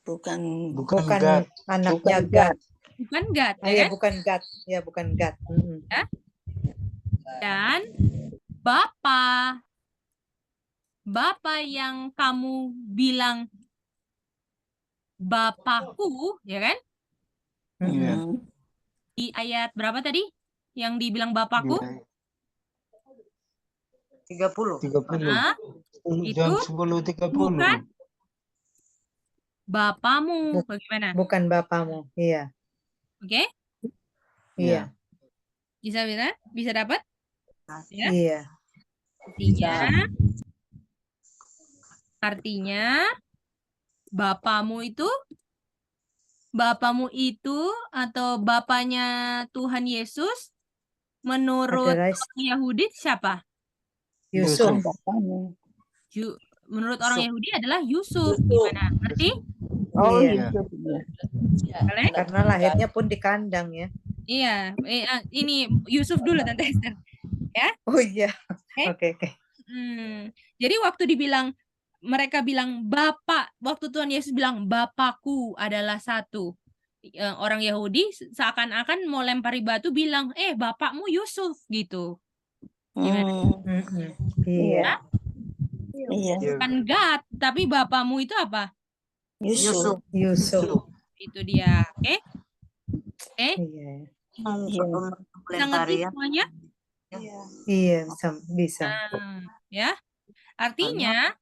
Bukan Bukan God. anaknya Bukan God. bukan God, Ah, ya ya, kan? bukan God. Ya, bukan God. Dan Bapa yang kamu bilang Bapakku, ya kan? Iya. Di ayat berapa tadi? Yang dibilang Bapakku? 30. 30. Hah? John Itu 10:30. bukan Bapamu. Bagaimana? Bukan bapamu. Iya. Oke? Iya. Bisa dapat? Ya. Iya. Artinya Bapamu itu atau bapaknya Tuhan Yesus menurut Adalah orang Yahudi siapa? Yusuf. bukan bapakmu. Menurut orang Yahudi adalah Yusuf. Gimana? Ngerti? Oh, Iya. Yusuf. Iya. Boleh? Karena lahirnya pun di kandang ya. Iya. Ini Yusuf dulu Tante Esther. Oh iya. Oke. Oke. Jadi waktu mereka bilang Bapak, waktu Tuhan Yesus bilang Bapakku adalah satu. Orang Yahudi seakan-akan mau lempari batu bilang, bapakmu Yusuf gitu. Gimana? Iya. Iya. Bukan God, tapi bapakmu itu apa? Yusuf. Yusuf. Itu dia. Oke? Iya. Bisa ngerti semuanya? Iya, bisa. Ya. Artinya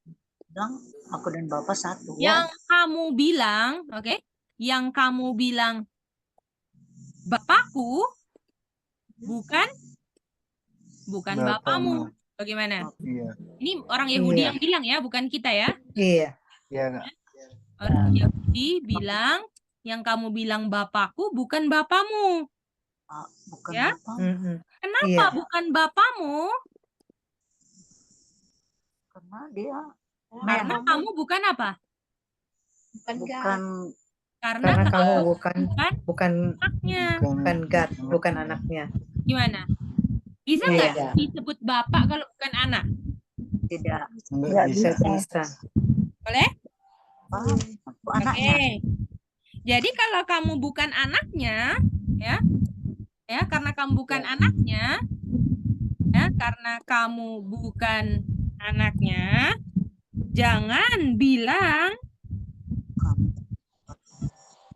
Bilang aku dan Bapak satu. yang kamu bilang, oke? Yang kamu bilang Bapakku bukan bapamu. Bagaimana? Iya. Ini orang Yahudi Iya. yang bilang ya, bukan kita ya. Iya. Iya, Kak. Orang Yahudi bilang yang kamu bilang Bapakku bukan bapamu. Bukan Ya? Bapak. Kenapa Iya. bukan bapamu? Karena dia Karena kamu bukan apa? bukan Karena Karena kamu kamu bukan anaknya. bukan God, bukan anaknya. Gimana? Bisa Iya. nggak disebut bapak kalau bukan anak? tidak Nggak Bisa. Boleh? aku anaknya. Oke. Jadi kalau kamu bukan anaknya, ya, karena kamu bukan anaknya, jangan bilang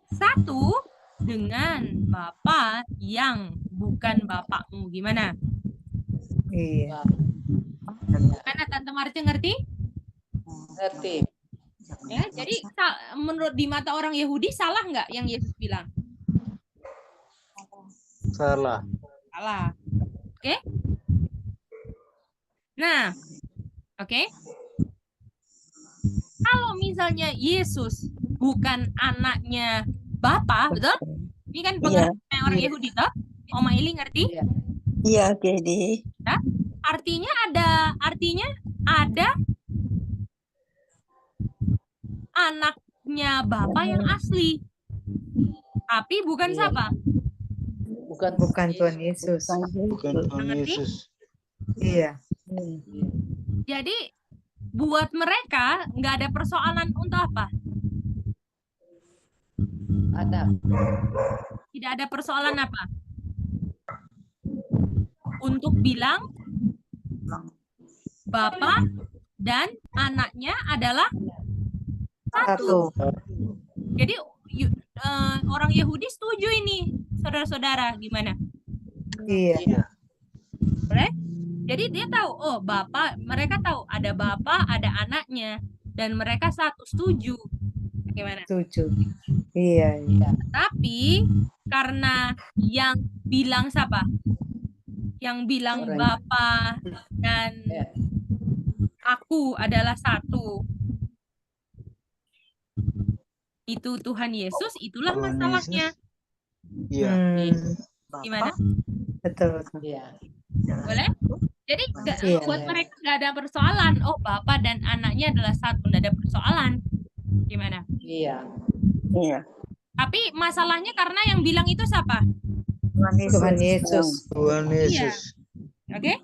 satu dengan bapak yang bukan bapakmu. Gimana? Iya. Gimana Tante Marce ngerti? Ngerti. Ya, jadi menurut di mata orang Yahudi salah nggak yang Yesus bilang? Salah. Salah. Oke? Nah, oke. Kalau misalnya Yesus bukan anaknya Bapa, betul? Ini kan pengertian orang Yahudi, toh? Oma Ili ngerti? Iya, Gedi. Artinya ada anaknya Bapa yang asli. Tapi bukan siapa? Bukan Tuhan Yesus. Bukan Tuhan Mengerti? Yesus. Iya. Jadi buat mereka nggak ada persoalan untuk apa? Ada. Tidak ada persoalan apa? Untuk bilang Bapak dan anaknya adalah satu. Jadi orang Yahudi setuju ini, saudara-saudara, gimana? Iya. Boleh? Jadi dia tahu, oh Bapa, mereka tahu ada Bapa, ada anaknya, dan mereka satu setuju. Bagaimana? Setuju. Iya, iya. Tapi karena yang bilang siapa? Yang bilang Orang. Bapa dan Ya. aku adalah satu. Itu Tuhan Yesus, itulah Tuhan masalahnya. Yesus. Iya. Gimana? Betul, betul. Iya. Boleh? Jadi Iya. buat mereka nggak ada persoalan. Oh, Bapa dan anaknya adalah satu, nggak ada persoalan. Gimana? Iya. Iya. Tapi masalahnya karena yang bilang itu siapa? Tuhan Yesus. Tuhan Yesus. Oke?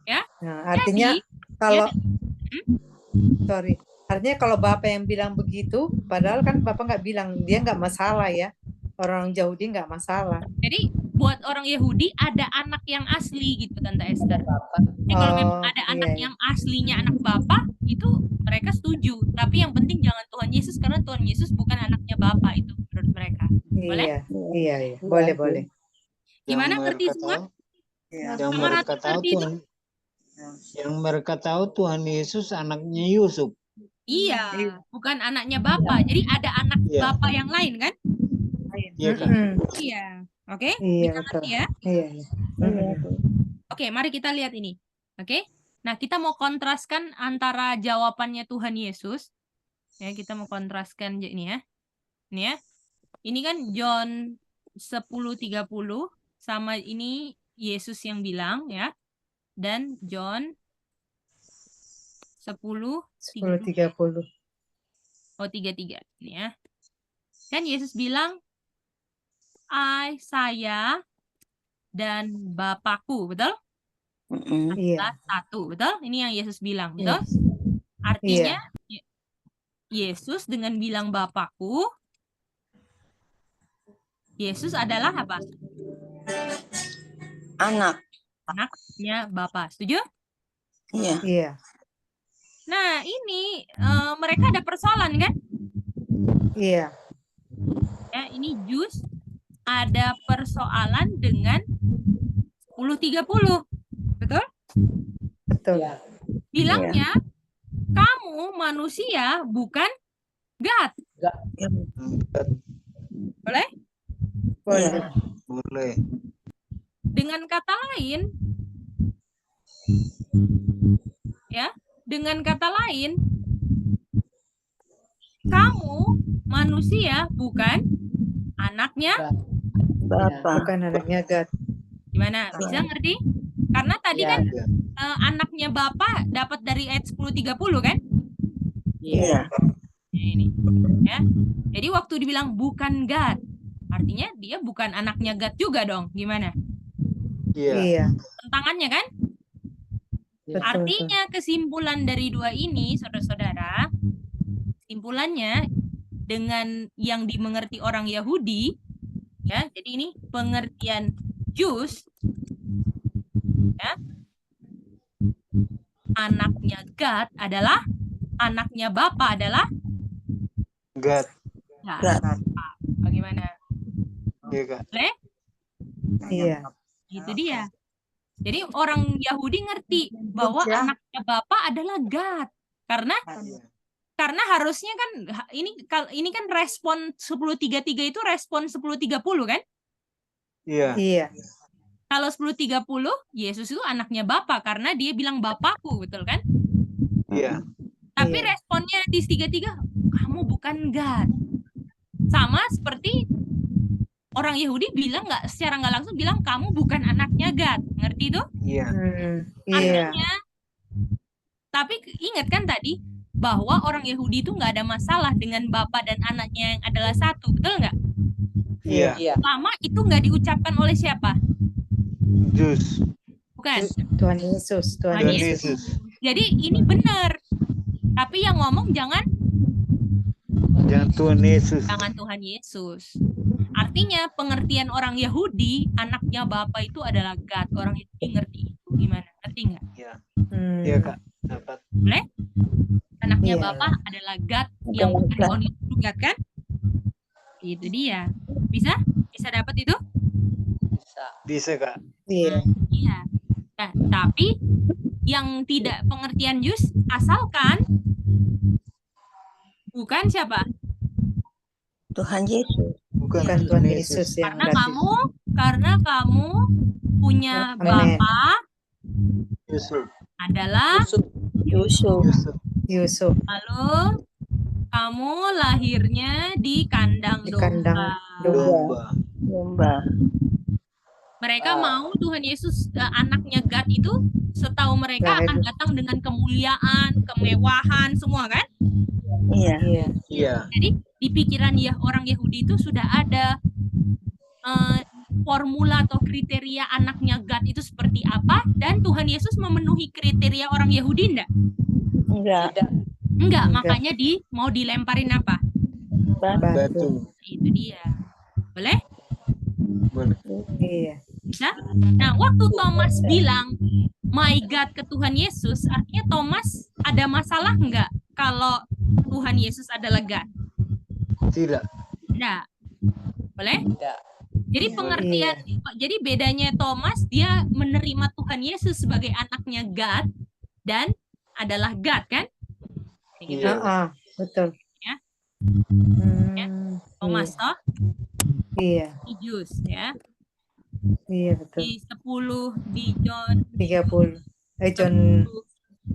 Nah, artinya Jadi, kalau ya, sorry, artinya kalau Bapak yang bilang begitu, padahal kan Bapak nggak bilang, dia nggak masalah ya. Orang Yahudi nggak masalah. jadi buat orang Yahudi ada anak yang asli gitu Tante Esther. Jadi kalau memang Oh, ada iya, anak iya. yang aslinya anak Bapa, itu mereka setuju. Tapi yang penting jangan Tuhan Yesus karena Tuhan Yesus bukan anaknya Bapa itu menurut mereka. Boleh? Iya, iya, iya. Boleh, boleh. Gimana Yang ngerti mereka semua? tahu, yang Sama mereka Ratu tahu ngerti itu? Tuhan, yang mereka tahu Tuhan Yesus anaknya Yusuf. Iya, bukan anaknya Bapa. Jadi ada anak Iya. Bapa yang lain kan? Iya Kak. Mm-mm. Iya. Oke? Iya, Bisa betul. ngerti ya? Iya, iya. Mm-mm. Oke, mari kita lihat ini. Oke? Nah, kita mau kontraskan antara jawabannya Tuhan Yesus. Ya, kita mau kontraskan ini ya. Ini ya. Ini kan John 10:30 sama ini Yesus yang bilang ya. Dan John 10:30. 10:30. Oh, 33. Ini ya. Kan Yesus bilang, saya dan Bapakku, betul? Mm-mm. Iya. Adalah satu, betul? Ini yang Yesus bilang, betul? Yes. Artinya Yesus dengan bilang Bapakku, Yesus adalah apa? Anak. Anaknya Bapa. Setuju? Iya. Iya. Nah, ini mereka ada persoalan kan? Iya. Ya, ini Jus ada persoalan dengan 10:30. Betul? Betul. Iya. Bilangnya kamu manusia bukan God. Boleh? Boleh. Boleh. Dengan kata lain, ya, dengan kata lain, kamu manusia bukan anaknya. Bapak. Bukan anaknya God. Gimana? Bisa ngerti? Karena tadi Iya. kan anaknya Bapak dapat dari ayat 10:30 kan? Iya. Ini, ya. Jadi waktu dibilang bukan God, artinya dia bukan anaknya God juga dong. Gimana? Iya. Iya. Tentangannya kan? Betul. Artinya kesimpulan dari dua ini, saudara-saudara, kesimpulannya dengan yang dimengerti orang Yahudi, ya. Jadi ini pengertian Jus, ya. Anaknya God adalah anaknya Bapa adalah God. ya. God. Bagaimana? Iya Kak. Boleh? Iya. Itu dia. Jadi orang Yahudi ngerti bahwa anaknya Bapa adalah God. Karena harusnya kan ini kan respon 10:33 itu respon 10:30 kan? Iya. Iya. Kalau 10:30 Yesus itu anaknya Bapa karena dia bilang Bapakku, betul kan? Iya. Tapi Iya. responnya di 33 kamu bukan God. Sama seperti orang Yahudi bilang secara nggak langsung bilang kamu bukan anaknya God. Ngerti itu? Iya. Iya. Artinya, tapi ingat kan tadi bahwa orang Yahudi itu nggak ada masalah dengan Bapa dan anaknya yang adalah satu, betul nggak? Iya. Iya. Lama itu nggak diucapkan oleh siapa? Jus. Bukan. Tuhan Yesus. Tuhan Tuhan Yesus. Yesus. Jadi ini benar. Tapi yang ngomong jangan Tuhan Yesus. Tuhan Yesus. Artinya pengertian orang Yahudi anaknya Bapa itu adalah God. Orang Yahudi ngerti itu. Gimana? Ngerti nggak? Iya. Hmm. Iya Kak. Dapat. Boleh? Anaknya Iya. Bapa adalah God yang bukan the only true God kan? Itu dia. Bisa? Bisa dapat itu? Bisa. Bisa Kak. Iya. Iya. Nah, tapi yang tidak pengertian Yus asalkan bukan siapa? Tuhan Yesus. Bukan Bukan Tuhan Yesus yang Karena kamu punya Amin. Bapa Yusuf. adalah Yusuf. Yusuf lalu kamu lahirnya di kandang di kandang domba. domba. Domba. Mereka mau Tuhan Yesus anaknya God itu setahu mereka Lahir. akan datang dengan kemuliaan, kemewahan semua kan? Iya. Iya. Iya. Jadi di pikiran ya orang Yahudi itu sudah ada formula atau kriteria anaknya God itu seperti apa, dan Tuhan Yesus memenuhi kriteria orang Yahudi enggak? Enggak. Enggak, Enggak. makanya mau dilemparin apa? Batu. Itu dia. Boleh? Boleh. Iya. Bisa? Nah, waktu Thomas bilang, my God ke Tuhan Yesus, artinya Thomas ada masalah enggak kalau Tuhan Yesus adalah God? Tidak. Enggak. Boleh? Tidak. Jadi pengertian, jadi bedanya Thomas, dia menerima Tuhan Yesus sebagai anaknya God dan adalah God kan? Kayak gitu. Iya. Betul. Ya. Thomas toh? Iya. Yus ya. Iya betul. Di 10 di John 30. John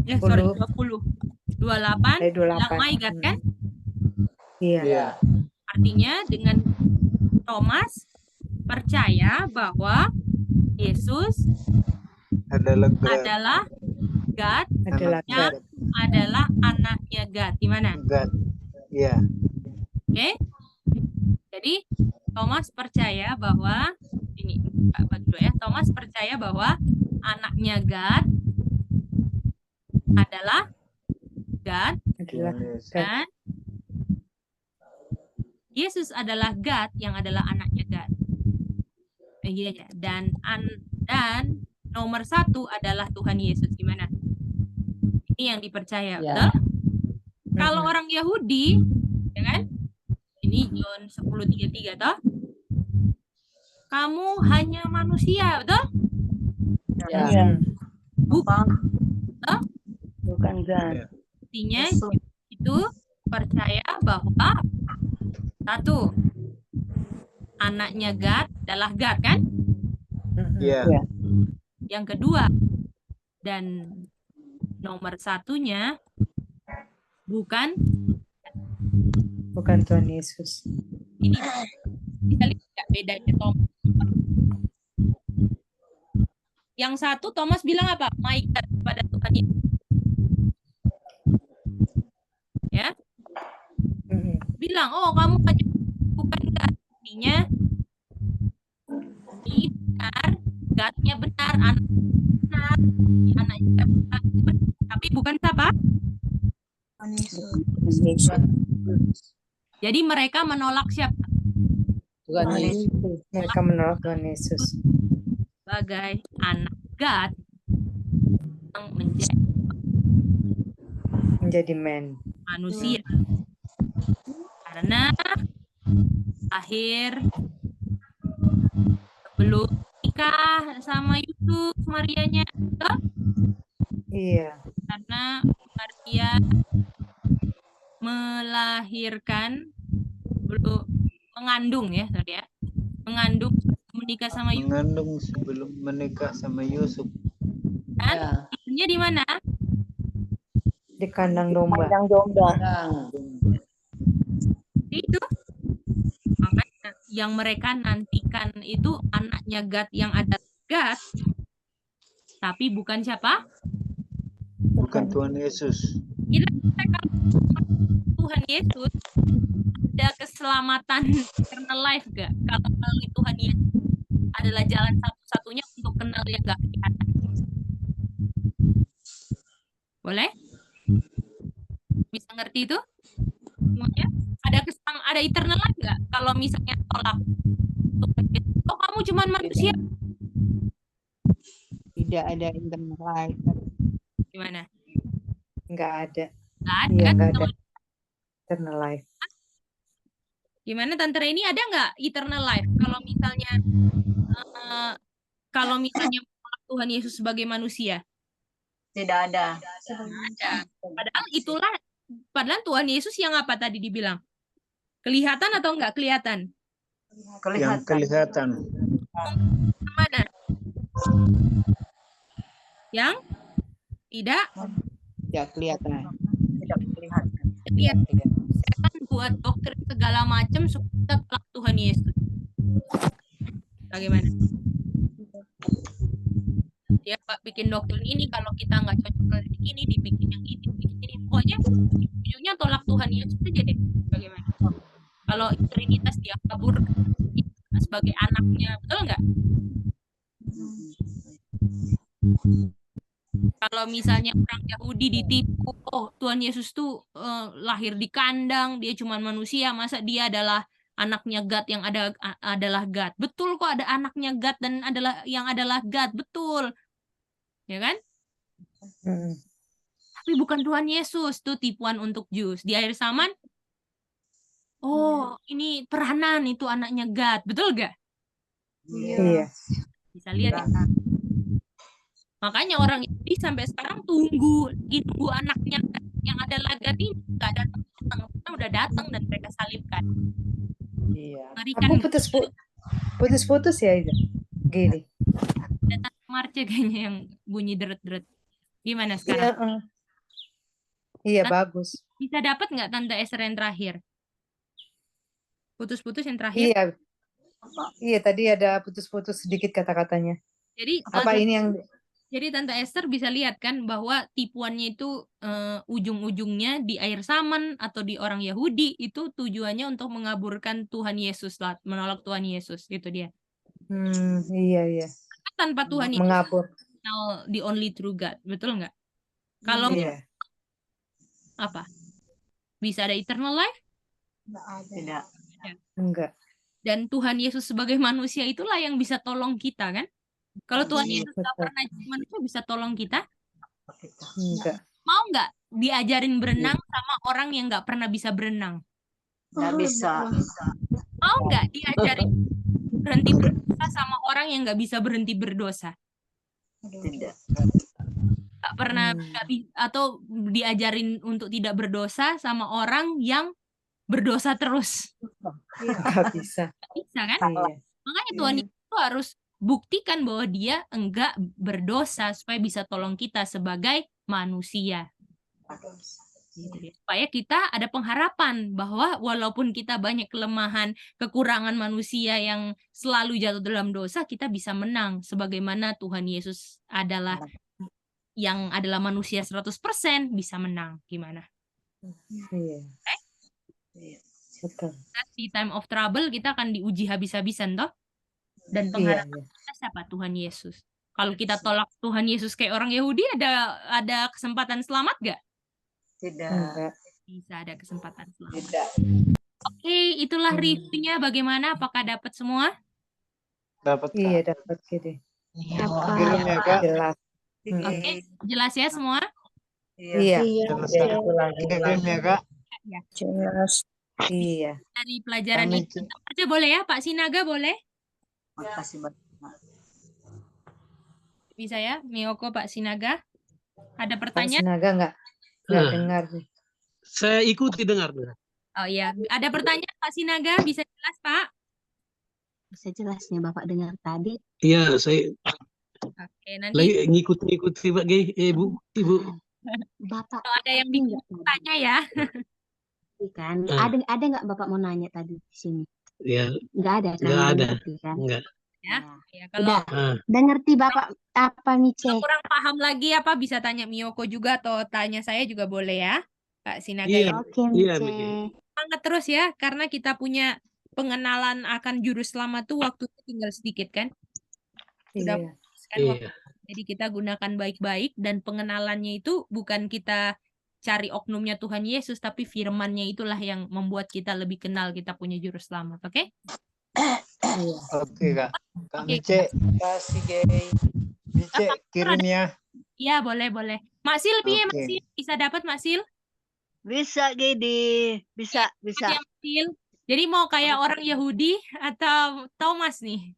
20. 20. 28 ayat 28. bilang my God kan? Iya. Iya. Artinya dengan Thomas percaya bahwa Yesus Adalah adalah God, Adalah yang God. adalah anaknya God. Gimana? God. Iya. Oke? Jadi Thomas percaya bahwa ini bagi dulu ya. Thomas percaya bahwa anaknya God adalah God Adalah Yesus. God. dan Yesus adalah God yang adalah anaknya God. Gini aja. Dan nomor 1 adalah Tuhan Yesus. Gimana? Ini yang dipercaya, Ya. betul? Kalau orang Yahudi, ya kan? Ini John 10:33 toh. Kamu hanya manusia, betul? Ya. Iya. Bukan. Bukan God. Artinya itu percaya bahwa satu, anaknya God adalah God kan? Iya. Yang kedua, dan nomor 1-nya bukan Tuhan Yesus. ini. Kita lihat bedanya Thomas. Yang satu Thomas bilang apa? My God kepada Tuhan Yesus. Ya. Bilang, oh kamu bukan God. Artinya ini benar, God-nya benar, anaknya benar, tapi bukan siapa? Yesus. Jadi mereka menolak siapa? Tuhan Yesus. Mereka menolak Tuhan Yesus. Sebagai anak God yang Menjadi man. manusia. Karena akhir sebelum nikah sama Yusuf Marianya, betul? Iya. Karena Maria melahirkan belum mengandung ya, sorry ya. Mengandung menikah sama Yusuf. Mengandung sebelum menikah sama Yusuf. Kan? Ya. Tidurnya di mana? Di kandang domba. Kandang domba. Sedang. Itu. Makanya yang mereka nantikan itu anaknya God yang ada God, tapi bukan siapa? Bukan Tuhan Yesus. Kira-kira kalau Tuhan Yesus ada keselamatan eternal life gak? Kalau melalui Tuhan Yesus adalah jalan satu-satunya untuk kenal yang gak kelihatan. Boleh? Bisa ngerti itu? Semuanya? Ada eternal life gak? Kalau misalnya tolak Tuhan Yesus, oh kamu cuma manusia. Tidak ada internal life. Gimana? Enggak ada. Nggak ada Iya, kan? enggak ada. Eternal life. Gimana Tante Reni, ada nggak eternal life? Kalau misalnya menolak Tuhan Yesus sebagai manusia? Tidak ada. Ada. Padahal Tuhan Yesus yang apa tadi dibilang? Kelihatan atau enggak kelihatan? Yang kelihatan. Mana? Yang tidak Ya kelihatan. Tidak kelihatan. kelihatan. Setan buat doktrin segala macam supaya kita tolak Tuhan Yesus. Bagaimana? Dia bikin doktrin ini, kalau kita nggak cocok dengan ini, dibikin yang ini, dibikin ini. Pokoknya ujungnya tolak Tuhan Yesus aja deh. Bagaimana? Kalau Trinitas dia kabur sebagai anaknya, betul nggak? Kalau misalnya orang Yahudi ditipu, oh Tuhan Yesus tuh lahir di kandang, dia cuma manusia, masa dia adalah anaknya God yang adalah God? Betul kok, ada anaknya God dan adalah God, betul. Ya kan? Tapi bukan Tuhan Yesus, tuh tipuan untuk Jews. Di akhir zaman, oh ini peranan itu anaknya God, betul gak? Iya. Bisa lihat ya. Makanya orang Yahudi sampai sekarang tunggu anaknya yang adalah God ini nggak datang, karena udah datang dan mereka salibkan. Iya. Mengerikan. Aku putus-putus ya itu. Gini. Data Marce kayaknya yang bunyi deret-deret. Gimana sekarang? Iya, bagus. Bisa dapat nggak Tante Esther yang terakhir? Putus-putus yang terakhir? Iya. Iya, tadi ada putus-putus sedikit kata-katanya. Jadi Tante Esther bisa lihat kan bahwa tipuannya itu ujung-ujungnya di akhir zaman atau di orang Yahudi itu tujuannya untuk mengaburkan Tuhan Yesus, menolak Tuhan Yesus, itu dia. Iya. Tanpa Tuhan Yesus, mengabur. The only true God, betul nggak? Kalau apa? Bisa ada eternal life? Tidak. Enggak. Dan Tuhan Yesus sebagai manusia itulah yang bisa tolong kita kan? Kalau Tuhan Yesus nggak pernah jadi manusia, bisa tolong kita? Enggak. Mau nggak diajarin berenang sama orang yang nggak pernah bisa berenang? Nggak bisa. Mau nggak diajarin berhenti berdosa sama orang yang nggak bisa berhenti berdosa? Tidak. Nggak pernah, atau diajarin untuk tidak berdosa sama orang yang berdosa terus? Nggak bisa. Bisa kan? Iya. Makanya Tuhan itu harus buktikan bahwa dia enggak berdosa supaya bisa tolong kita sebagai manusia. Supaya kita ada pengharapan bahwa walaupun kita banyak kelemahan, kekurangan manusia yang selalu jatuh dalam dosa, kita bisa menang sebagaimana Tuhan Yesus adalah manusia 100% bisa menang. Gimana? Iya. Betul. Di time of trouble kita akan diuji habis-habisan toh. Dan pengharapan kita siapa? Tuhan Yesus. Kalau kita tolak Tuhan Yesus kayak orang Yahudi, ada kesempatan selamat gak? Tidak. Bisa ada kesempatan selamat. Tidak. Oke, itulah reviewnya. Bagaimana? Apakah dapat semua? Dapat. Iya, dapat gede. Kirim ya Kak. Jelas. Oke, jelas ya semua? Iya. Kirim ya Kak. Jelas. Iya. Dari pelajaran ini aja boleh ya, Pak Sinaga boleh? Makasih banyak. Bisa ya, Miyoko, Pak Sinaga? Ada Pak pertanyaan? Sinaga nggak dengar nih. Saya ikuti dengar. Oh iya, ada pertanyaan Pak Sinaga? Bisa jelas Pak? Bisa jelasnya Bapak dengar tadi? Iya, saya Oke, nanti lagi ngikuti Pak Ibu. Bapak kalau ada yang bingung tanya ya. Kan ada nggak Bapak mau nanya tadi di sini? Ya. Nggak ada kan? Nggak ada. Kan? Nggak. Ya, kalau udah ngerti Bapak apa Mice? kurang paham lagi apa bisa tanya Miyoko juga atau tanya saya juga boleh ya, Pak Sinaga. Iya, ya. Oke, Mice. Semangat terus ya, karena kita punya pengenalan akan juru selamat tuh waktunya tinggal sedikit kan? Sudah kan waktu. Jadi kita gunakan baik-baik dan pengenalannya itu bukan kita cari oknumnya Tuhan Yesus, tapi firman-Nya itulah yang membuat kita lebih kenal kita punya juru selamat, oke? Oke Kak. Kak Mice. Kasih Gay. Mice kirim ya. Iya, boleh. Maksil piye Maksil? Bisa dapat Maksil? Bisa Gede. Bisa. Ya, Maksil. Jadi mau kayak orang Yahudi atau Thomas nih?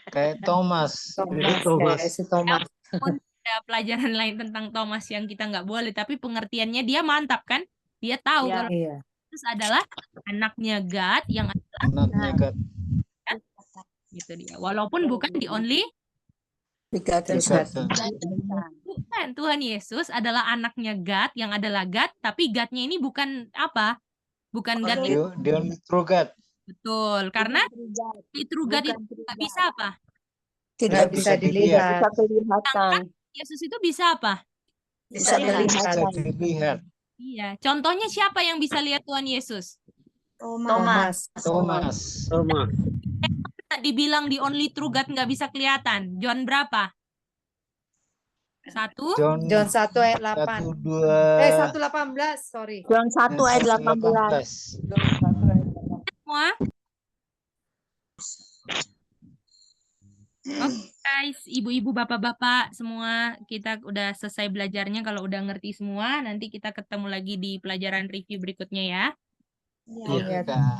Kayak Thomas. Thomas, kayak si Thomas. Walaupun ada pelajaran lain tentang Thomas yang kita nggak boleh, tapi pengertiannya dia mantap kan? Dia tahu Iya. kalau Iya. Yesus adalah anaknya God yang adalah Anaknya God. gitu dia. Walaupun bukan the only Begotten Begotten. bukan, Tuhan Yesus adalah anaknya God yang adalah God, tapi God-nya ini bukan apa? Bukan God yang The only true God. betul, karena di true God itu nggak bisa apa? Nggak bisa dilihat. Bisa kelihatan. Yesus itu bisa apa? Bisa Bisa kelihatan. dilihat. Iya, contohnya siapa yang bisa lihat Tuhan Yesus? Thomas. Thomas. Sama. Dibilang the only true God nggak bisa kelihatan. John berapa? 1. John John 1 ayat 8. 1, 2, 1:18, sorry. John 1 ayat 18. Semua. Oke guys, ibu-ibu, bapak-bapak semua, kita udah selesai belajarnya. Kalau udah ngerti semua, nanti kita ketemu lagi di pelajaran review berikutnya ya. Iya, Kak.